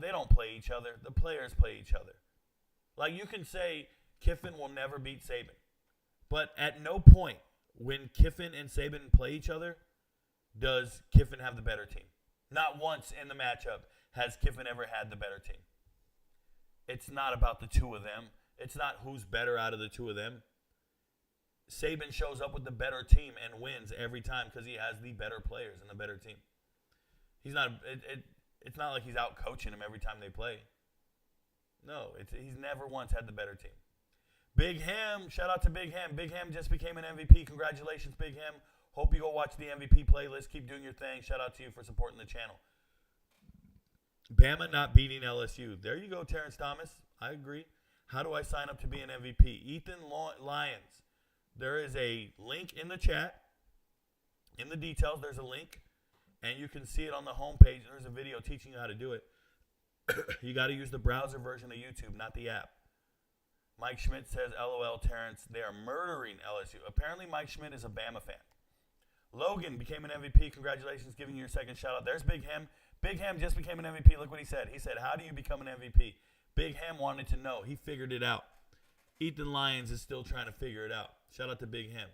They don't play each other. The players play each other. Like you can say Kiffin will never beat Saban. But at no point when Kiffin and Saban play each other does Kiffin have the better team. Not once in the matchup has Kiffin ever had the better team. It's not about the two of them. It's not who's better out of the two of them. Saban shows up with the better team and wins every time because he has the better players and the better team. He's not. It's not like he's out coaching them every time they play. No, he's never once had the better team. Big Ham, shout out to Big Ham. Big Ham just became an MVP. Congratulations, Big Ham. Hope you go watch the MVP playlist. Keep doing your thing. Shout out to you for supporting the channel. Bama not beating LSU. There you go, Terrence Thomas. I agree. How do I sign up to be an MVP? Ethan Lyons. There is a link in the chat. In the details, there's a link. And you can see it on the homepage. There's a video teaching you how to do it. You got to use the browser version of YouTube, not the app. Mike Schmidt says, LOL, Terrence, they are murdering LSU. Apparently, Mike Schmidt is a Bama fan. Logan became an MVP. Congratulations, giving you your second shout out. There's Big Ham. Big Ham just became an MVP. Look what he said. He said, how do you become an MVP? Big Ham wanted to know. He figured it out. Ethan Lyons is still trying to figure it out. Shout out to Big Ham.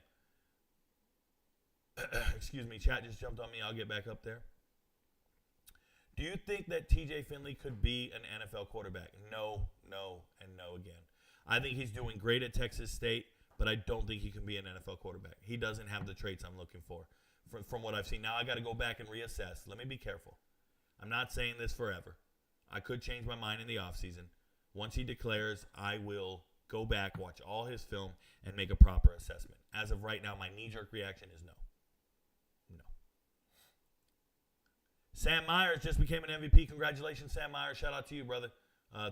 Excuse me, chat just jumped on me. I'll get back up there. Do you think that TJ Finley could be an NFL quarterback? No, and no again. I think he's doing great at Texas State, but I don't think he can be an NFL quarterback. He doesn't have the traits I'm looking for from what I've seen. Now I got to go back and reassess. Let me be careful. I'm not saying this forever. I could change my mind in the offseason. Once he declares, I will go back, watch all his film, and make a proper assessment. As of right now, my knee-jerk reaction is no. No. Sam Myers just became an MVP. Congratulations, Sam Myers. Shout out to you, brother.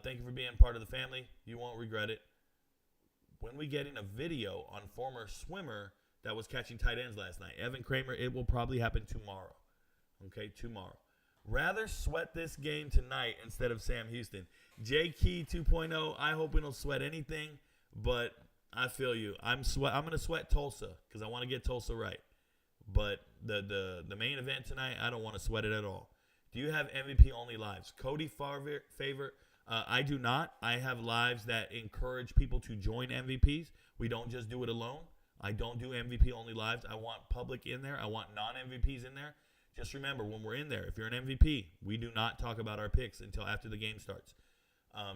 Thank you for being part of the family. You won't regret it. When we get in a video on former swimmer that was catching tight ends last night, Evan Kramer, it will probably happen tomorrow. Okay, tomorrow. Rather sweat this game tonight instead of Sam Houston. J Key 2.0, I hope we don't sweat anything, but I feel you. I'm going to sweat Tulsa because I want to get Tulsa right. But the main event tonight, I don't want to sweat it at all. Do you have MVP only lives? Cody Favor, I do not. I have lives that encourage people to join MVPs. We don't just do it alone. I don't do MVP only lives. I want public in there. I want non-MVPs in there. Just remember, when we're in there, if you're an MVP, we do not talk about our picks until after the game starts.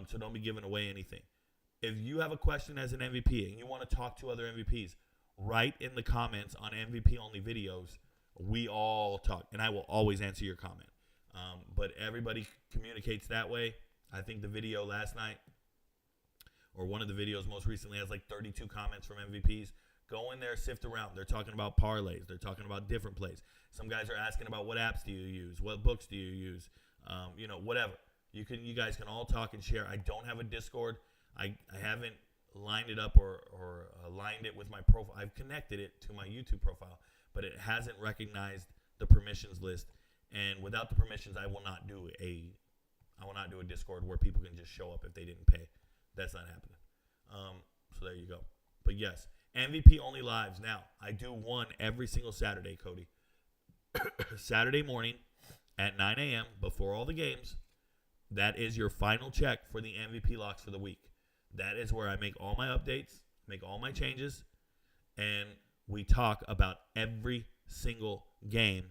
So don't be giving away anything. If you have a question as an MVP and you want to talk to other MVPs, write in the comments on MVP only videos. We all talk, and I will always answer your comment. But everybody communicates that way. I think the video last night, or one of the videos most recently, has like 32 comments from MVPs. Go in there, sift around. They're talking about parlays. They're talking about different plays. Some guys are asking about what apps do you use, what books do you use, whatever. You guys can all talk and share. I don't have a Discord. I haven't lined it up or aligned it with my profile. I've connected it to my YouTube profile, but it hasn't recognized the permissions list. And without the permissions, I will not do a Discord where people can just show up if they didn't pay. That's not happening. So there you go. But yes, MVP only lives. Now, I do one every single Saturday, Cody. Saturday morning at 9 a.m. before all the games. That is your final check for the MVP locks for the week. That is where I make all my updates, make all my changes, and we talk about every single game,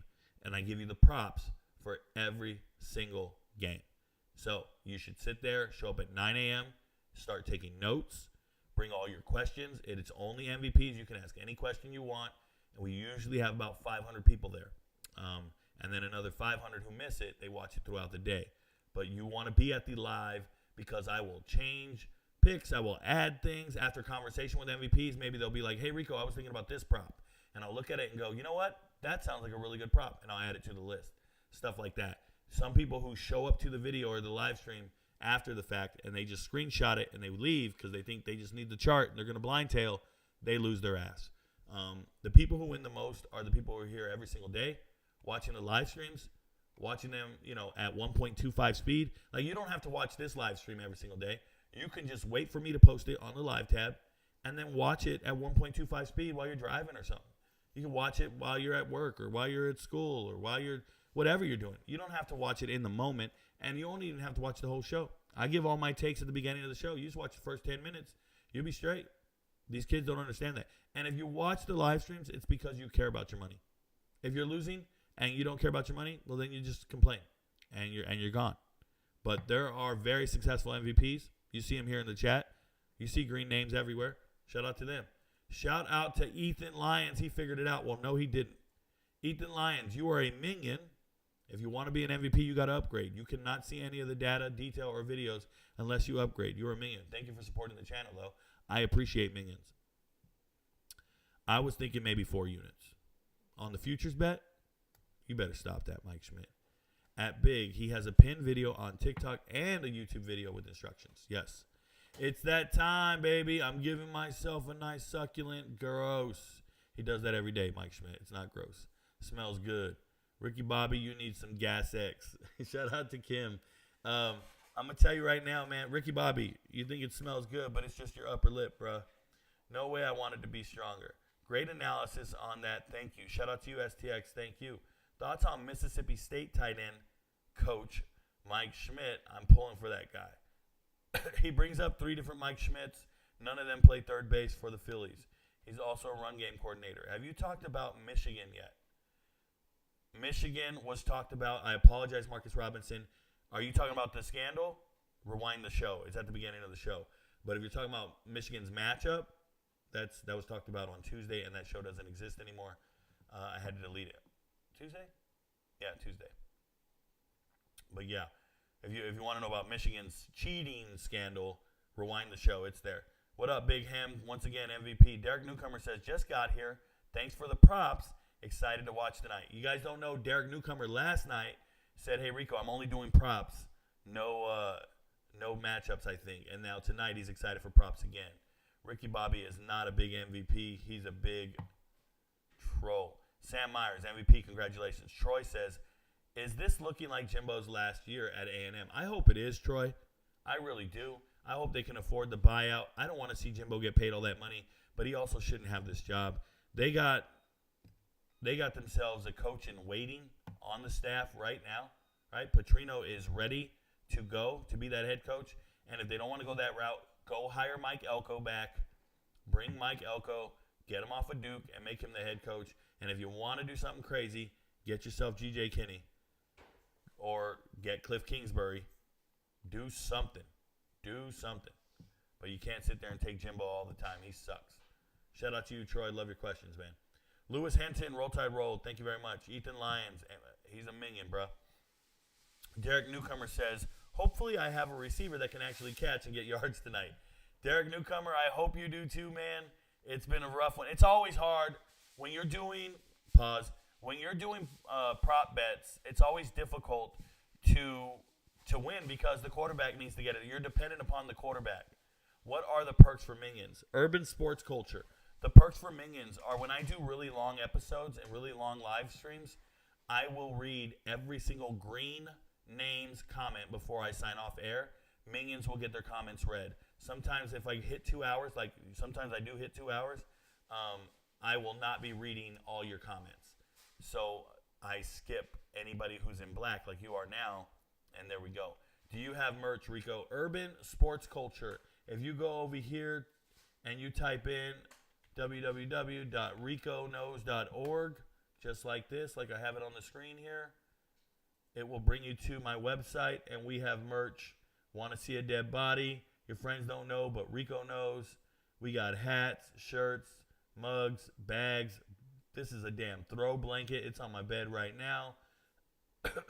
and I give you the props for every single game. So you should sit there, show up at 9 a.m., start taking notes, bring all your questions. It is only MVPs. You can ask any question you want, and we usually have about 500 people there. And then another 500 who miss it, they watch it throughout the day. But you want to be at the live because I will change picks. I will add things after conversation with MVPs. Maybe they'll be like, hey, Rico, I was thinking about this prop. And I'll look at it and go, you know what? That sounds like a really good prop. And I'll add it to the list. Stuff like that. Some people who show up to the video or the live stream after the fact and they just screenshot it and they leave because they think they just need the chart and they're going to blind tail, they lose their ass. The people who win the most are the people who are here every single day watching the live streams, watching them, at 1.25 speed. Like, you don't have to watch this live stream every single day. You can just wait for me to post it on the live tab and then watch it at 1.25 speed while you're driving or something. You can watch it while you're at work or while you're at school or while you're whatever you're doing. You don't have to watch it in the moment, and you don't even have to watch the whole show. I give all my takes at the beginning of the show. You just watch the first 10 minutes. You'll be straight. These kids don't understand that. And if you watch the live streams, it's because you care about your money. If you're losing and you don't care about your money, well, then you just complain and you're gone. But there are very successful MVPs. You see them here in the chat. You see green names everywhere. Shout out to them. Shout out to Ethan Lyons. He figured it out. Well, no, he didn't. Ethan Lyons, you are a minion. If you want to be an MVP, you got to upgrade. You cannot see any of the data, detail, or videos unless you upgrade. You're a minion. Thank you for supporting the channel, though. I appreciate minions. I was thinking maybe 4 units. On the futures bet, you better stop that, Mike Schmidt. At Big, he has a pinned video on TikTok and a YouTube video with instructions. Yes. It's that time, baby. I'm giving myself a nice succulent gross. He does that every day, Mike Schmidt. It's not gross. Smells good. Ricky Bobby, you need some Gas X. Shout out to Kim. I'm going to tell you right now, man, Ricky Bobby, you think it smells good, but it's just your upper lip, bro. No way I want it to be stronger. Great analysis on that. Thank you. Shout out to you, STX. Thank you. Thoughts on Mississippi State tight end coach Mike Schmidt? I'm pulling for that guy. He brings up 3 different Mike Schmidts. None of them play third base for the Phillies. He's also a run game coordinator. Have you talked about Michigan yet? Michigan was talked about. I apologize, Marcus Robinson. Are you talking about the scandal? Rewind the show. It's at the beginning of the show. But if you're talking about Michigan's matchup, that was talked about on Tuesday, and that show doesn't exist anymore. I had to delete it. Tuesday? Yeah, Tuesday. But yeah, if you want to know about Michigan's cheating scandal, rewind the show. It's there. What up, Big Ham? Once again, MVP. Derek Newcomer says, just got here. Thanks for the props. Excited to watch tonight. You guys don't know, Derek Newcomer last night said, hey, Rico, I'm only doing props. No matchups, I think. And now tonight he's excited for props again. Ricky Bobby is not a big MVP. He's a big troll. Sam Myers, MVP, congratulations. Troy says, is this looking like Jimbo's last year at A&M? I hope it is, Troy. I really do. I hope they can afford the buyout. I don't want to see Jimbo get paid all that money, but he also shouldn't have this job. They got themselves a coach in waiting on the staff right now. right? Petrino is ready to go to be that head coach. And if they don't want to go that route, go hire Mike Elko back. Bring Mike Elko, get him off of Duke, and make him the head coach. And if you want to do something crazy, get yourself G.J. Kinney or get Cliff Kingsbury. Do something. Do something. But you can't sit there and take Jimbo all the time. He sucks. Shout out to you, Troy. Love your questions, man. Lewis Henton, Roll Tide Roll. Thank you very much. Ethan Lyons. He's a minion, bro. Derek Newcomer says, hopefully I have a receiver that can actually catch and get yards tonight. Derek Newcomer, I hope you do too, man. It's been a rough one. It's always hard when you're doing, when you're doing prop bets, it's always difficult to win because the quarterback needs to get it. You're dependent upon the quarterback. What are the perks for Minions? Urban sports culture. The perks for Minions are when I do really long episodes and really long live streams, I will read every single green names comment before I sign off air. Minions will get their comments read. Sometimes if I hit 2 hours, like sometimes I do hit 2 hours, I will not be reading all your comments. So I skip anybody who's in black like you are now, and there we go. Do you have merch, Rico? Urban sports culture. If you go over here and you type in www.ricoknows.org, just like this, like I have it on the screen here, it will bring you to my website, and we have merch. Want to see a dead body? Your friends don't know, but Rico knows. We got hats, shirts, mugs, bags. This is a damn throw blanket. It's on my bed right now.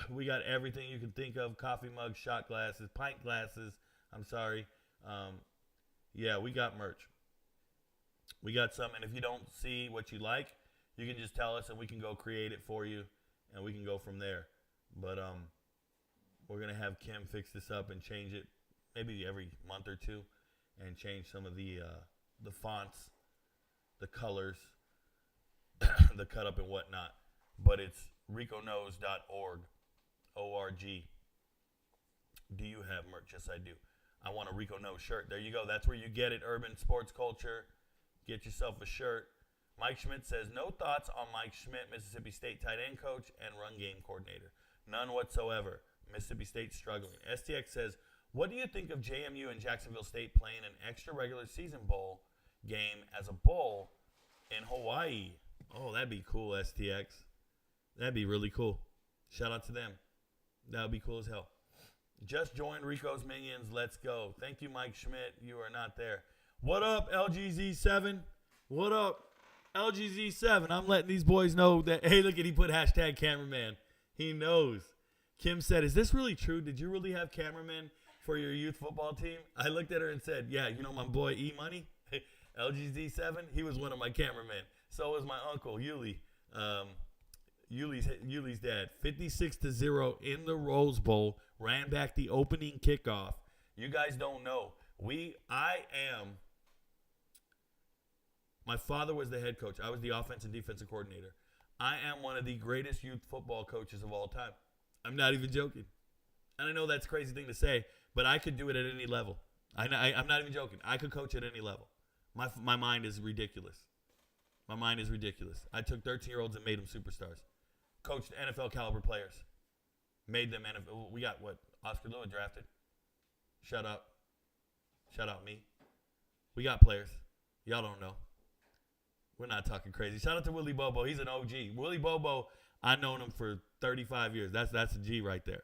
We got everything you can think of. Coffee mugs, shot glasses, pint glasses. I'm sorry. Yeah, we got merch. We got some, and if you don't see what you like, you can just tell us, and we can go create it for you, and we can go from there. But we're going to have Kim fix this up and change it maybe every month or two and change some of the fonts, the colors, the cut up and whatnot. But it's ricoknows.org, O-R-G. Do you have merch? Yes, I do. I want a Rico Knows shirt. There you go. That's where you get it. Urban sports culture. Get yourself a shirt. Mike Schmidt says, no thoughts on Mike Schmidt, Mississippi State tight end coach and run game coordinator. None whatsoever. Mississippi State struggling. STX says, what do you think of JMU and Jacksonville State playing an extra regular season bowl game as a bowl in Hawaii? Oh, that'd be cool, STX. That'd be really cool. Shout out to them. That would be cool as hell. Just joined Rico's Minions. Let's go. Thank you, Mike Schmidt. You are not there. What up, LGZ7? What up, LGZ7? I'm letting these boys know that, hey, look at, he put hashtag cameraman. He knows. Kim said, is this really true? Did you really have cameramen for your youth football team? I looked at her and said, yeah, you know my boy E-Money? LGZ7, he was one of my cameramen. So was my uncle, Yuli. Yuli's dad. 56-0 in the Rose Bowl. Ran back the opening kickoff. You guys don't know. My father was the head coach. I was the offensive and defensive coordinator. I am one of the greatest youth football coaches of all time. I'm not even joking. And I know that's a crazy thing to say, but I could do it at any level. I'm not even joking. I could coach at any level. My mind is ridiculous. My mind is ridiculous. I took 13-year-olds and made them superstars. Coached NFL caliber players. Made them NFL. We got, Oscar Lewis drafted. Shut up. Shout out me. We got players. Y'all don't know. We're not talking crazy. Shout out to Willie Bobo. He's an OG. Willie Bobo, I've known him for 35 years. That's a G right there.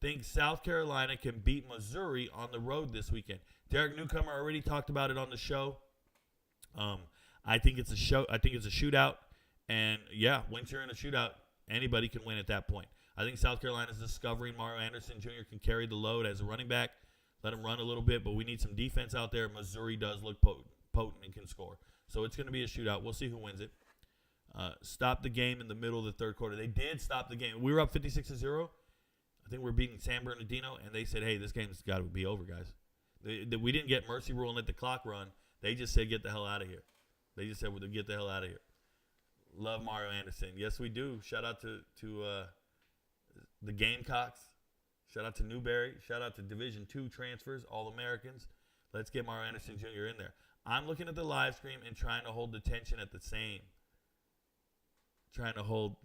Think South Carolina can beat Missouri on the road this weekend. Derek Newcomer already talked about it on the show. I think it's a shootout. And, yeah, once you're in a shootout, anybody can win at that point. I think South Carolina's discovering Mario Anderson Jr. can carry the load as a running back. Let him run a little bit, but we need some defense out there. Missouri does look potent and can score. So it's going to be a shootout. We'll see who wins it. Stop the game in the middle of the third quarter. They did stop the game. We were up 56-0. I think we're beating San Bernardino, and they said, hey, this game's got to be over, guys. We didn't get mercy rule and let the clock run. They just said, get the hell out of here. They just said, well, get the hell out of here. Love Mario Anderson. Yes, we do. Shout out to the Gamecocks. Shout out to Newberry. Shout out to Division II transfers, All-Americans. Let's get Mario Anderson Jr. in there. I'm looking at the live stream and trying to hold the tension at the same. Trying to hold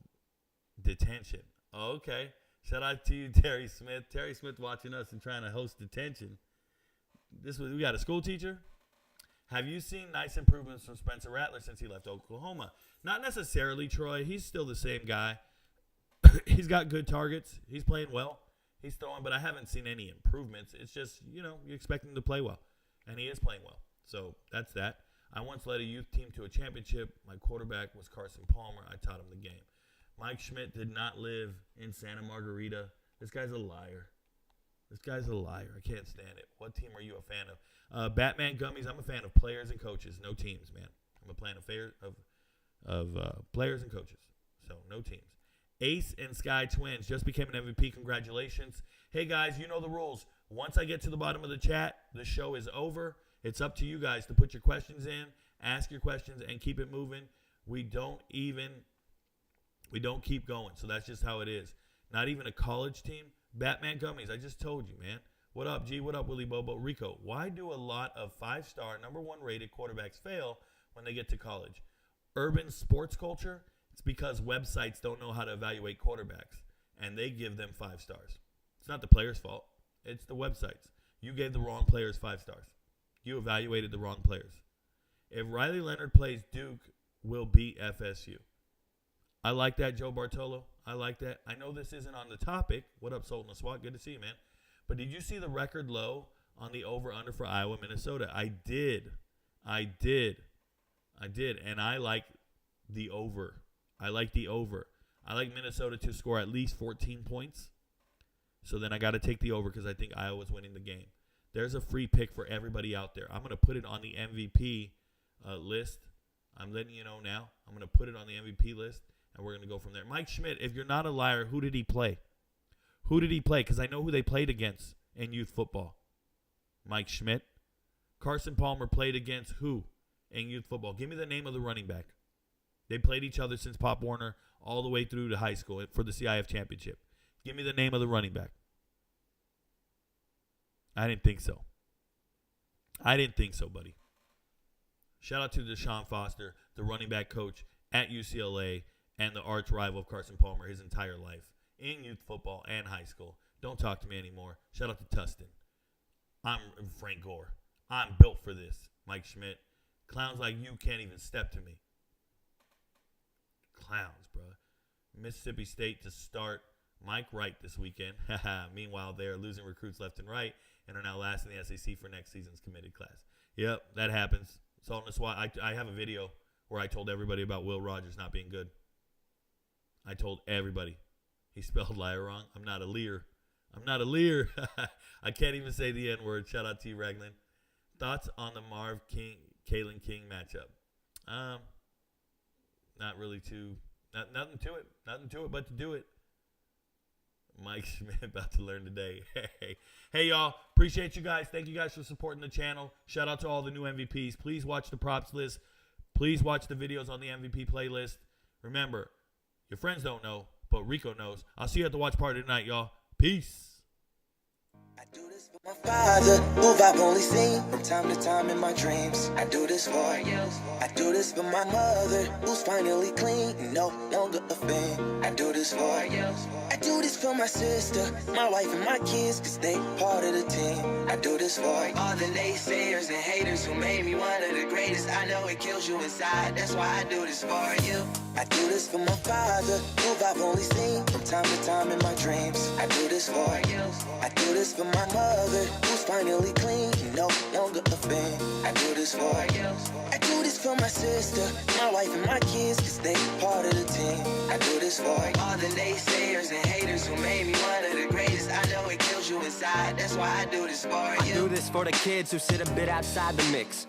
detention. Okay. Shout out to you, Terry Smith. Terry Smith watching us and trying to host detention. We got a school teacher. Have you seen nice improvements from Spencer Rattler since he left Oklahoma? Not necessarily, Troy. He's still the same guy. He's got good targets. He's playing well. He's throwing, but I haven't seen any improvements. It's just, you expect him to play well, and he is playing well. So that's that. I once led a youth team to a championship. My quarterback was Carson Palmer. I taught him the game. Mike Schmidt did not live in Santa Margarita. This guy's a liar. I can't stand it. What team are you a fan of? Batman Gummies. I'm a fan of players and coaches, no teams, man. I'm a fan of players and coaches, so no teams. Ace and Sky Twins just became an MVP. Congratulations. Hey, guys, you know the rules. Once I get to the bottom of the chat, the show is over. It's up to you guys to put your questions in, ask your questions, and keep it moving. We don't keep going, so that's just how it is. Not even a college team. Batman Gummies, I just told you, man. What up, G? What up, Willie Bobo? Rico, why do a lot of 5-star, number 1 rated quarterbacks fail when they get to college? Urban sports culture? It's because websites don't know how to evaluate quarterbacks, and they give them 5 stars. It's not the player's fault. It's the websites. You gave the wrong players 5 stars. You evaluated the wrong players. If Riley Leonard plays, Duke will beat FSU. I like that, Joe Bartolo. I like that. I know this isn't on the topic. What up, Sultan Swat? Good to see you, man. But did you see the record low on the over-under for Iowa, Minnesota? I did. And I like the over. I like Minnesota to score at least 14 points. So then I got to take the over because I think Iowa's winning the game. There's a free pick for everybody out there. I'm going to put it on the MVP list. I'm letting you know now. I'm going to put it on the MVP list, and we're going to go from there. Mike Schmidt, if you're not a liar, who did he play? Because I know who they played against in youth football. Mike Schmidt. Carson Palmer played against who in youth football? Give me the name of the running back. They played each other since Pop Warner all the way through to high school for the CIF championship. Give me the name of the running back. I didn't think so, buddy. Shout out to Deshaun Foster, the running back coach at UCLA and the arch rival of Carson Palmer his entire life in youth football and high school. Don't talk to me anymore. Shout out to Tustin. I'm Frank Gore. I'm built for this, Mike Schmidt. Clowns like you can't even step to me. Clowns, bro. Mississippi State to start Mike Wright this weekend. Meanwhile, they're losing recruits left and right and are now last in the SEC for next season's committed class. Yep, that happens. Salt and SWAT. I have a video where I told everybody about Will Rogers not being good. I told everybody. He spelled liar wrong. I'm not a leer. I can't even say the N-word. Shout out to you, Raglan. Thoughts on the Marv King, Kalen King matchup? Not really nothing to it but to do it. Mike Schmidt about to learn today. Hey, y'all. Appreciate you guys. Thank you guys for supporting the channel. Shout out to all the new MVPs. Please watch the props list. Please watch the videos on the MVP playlist. Remember, your friends don't know, but Rico knows. I'll see you at the watch party tonight, y'all. Peace. I do this for my father, who I've only seen from time to time in my dreams. I do this for you. I do this for my mother, who's finally clean, no longer a fan. I do this for you. I do this for my sister, my wife and my kids, cause they part of the team. I do this for all the naysayers and haters who made me one of the greatest. I know it kills you inside, that's why I do this for you. I do this for my father, who I've only seen from time to time in my dreams. I do this for you. I do this for my mother, who's finally clean, no longer a fan. I do this for you. I do this for my sister, my wife and my kids, cause they part of the team. I do this for all the naysayers and haters who made me one of the greatest. I know it kills you inside, that's why I do this for you. I do this for the kids who sit a bit outside the mix.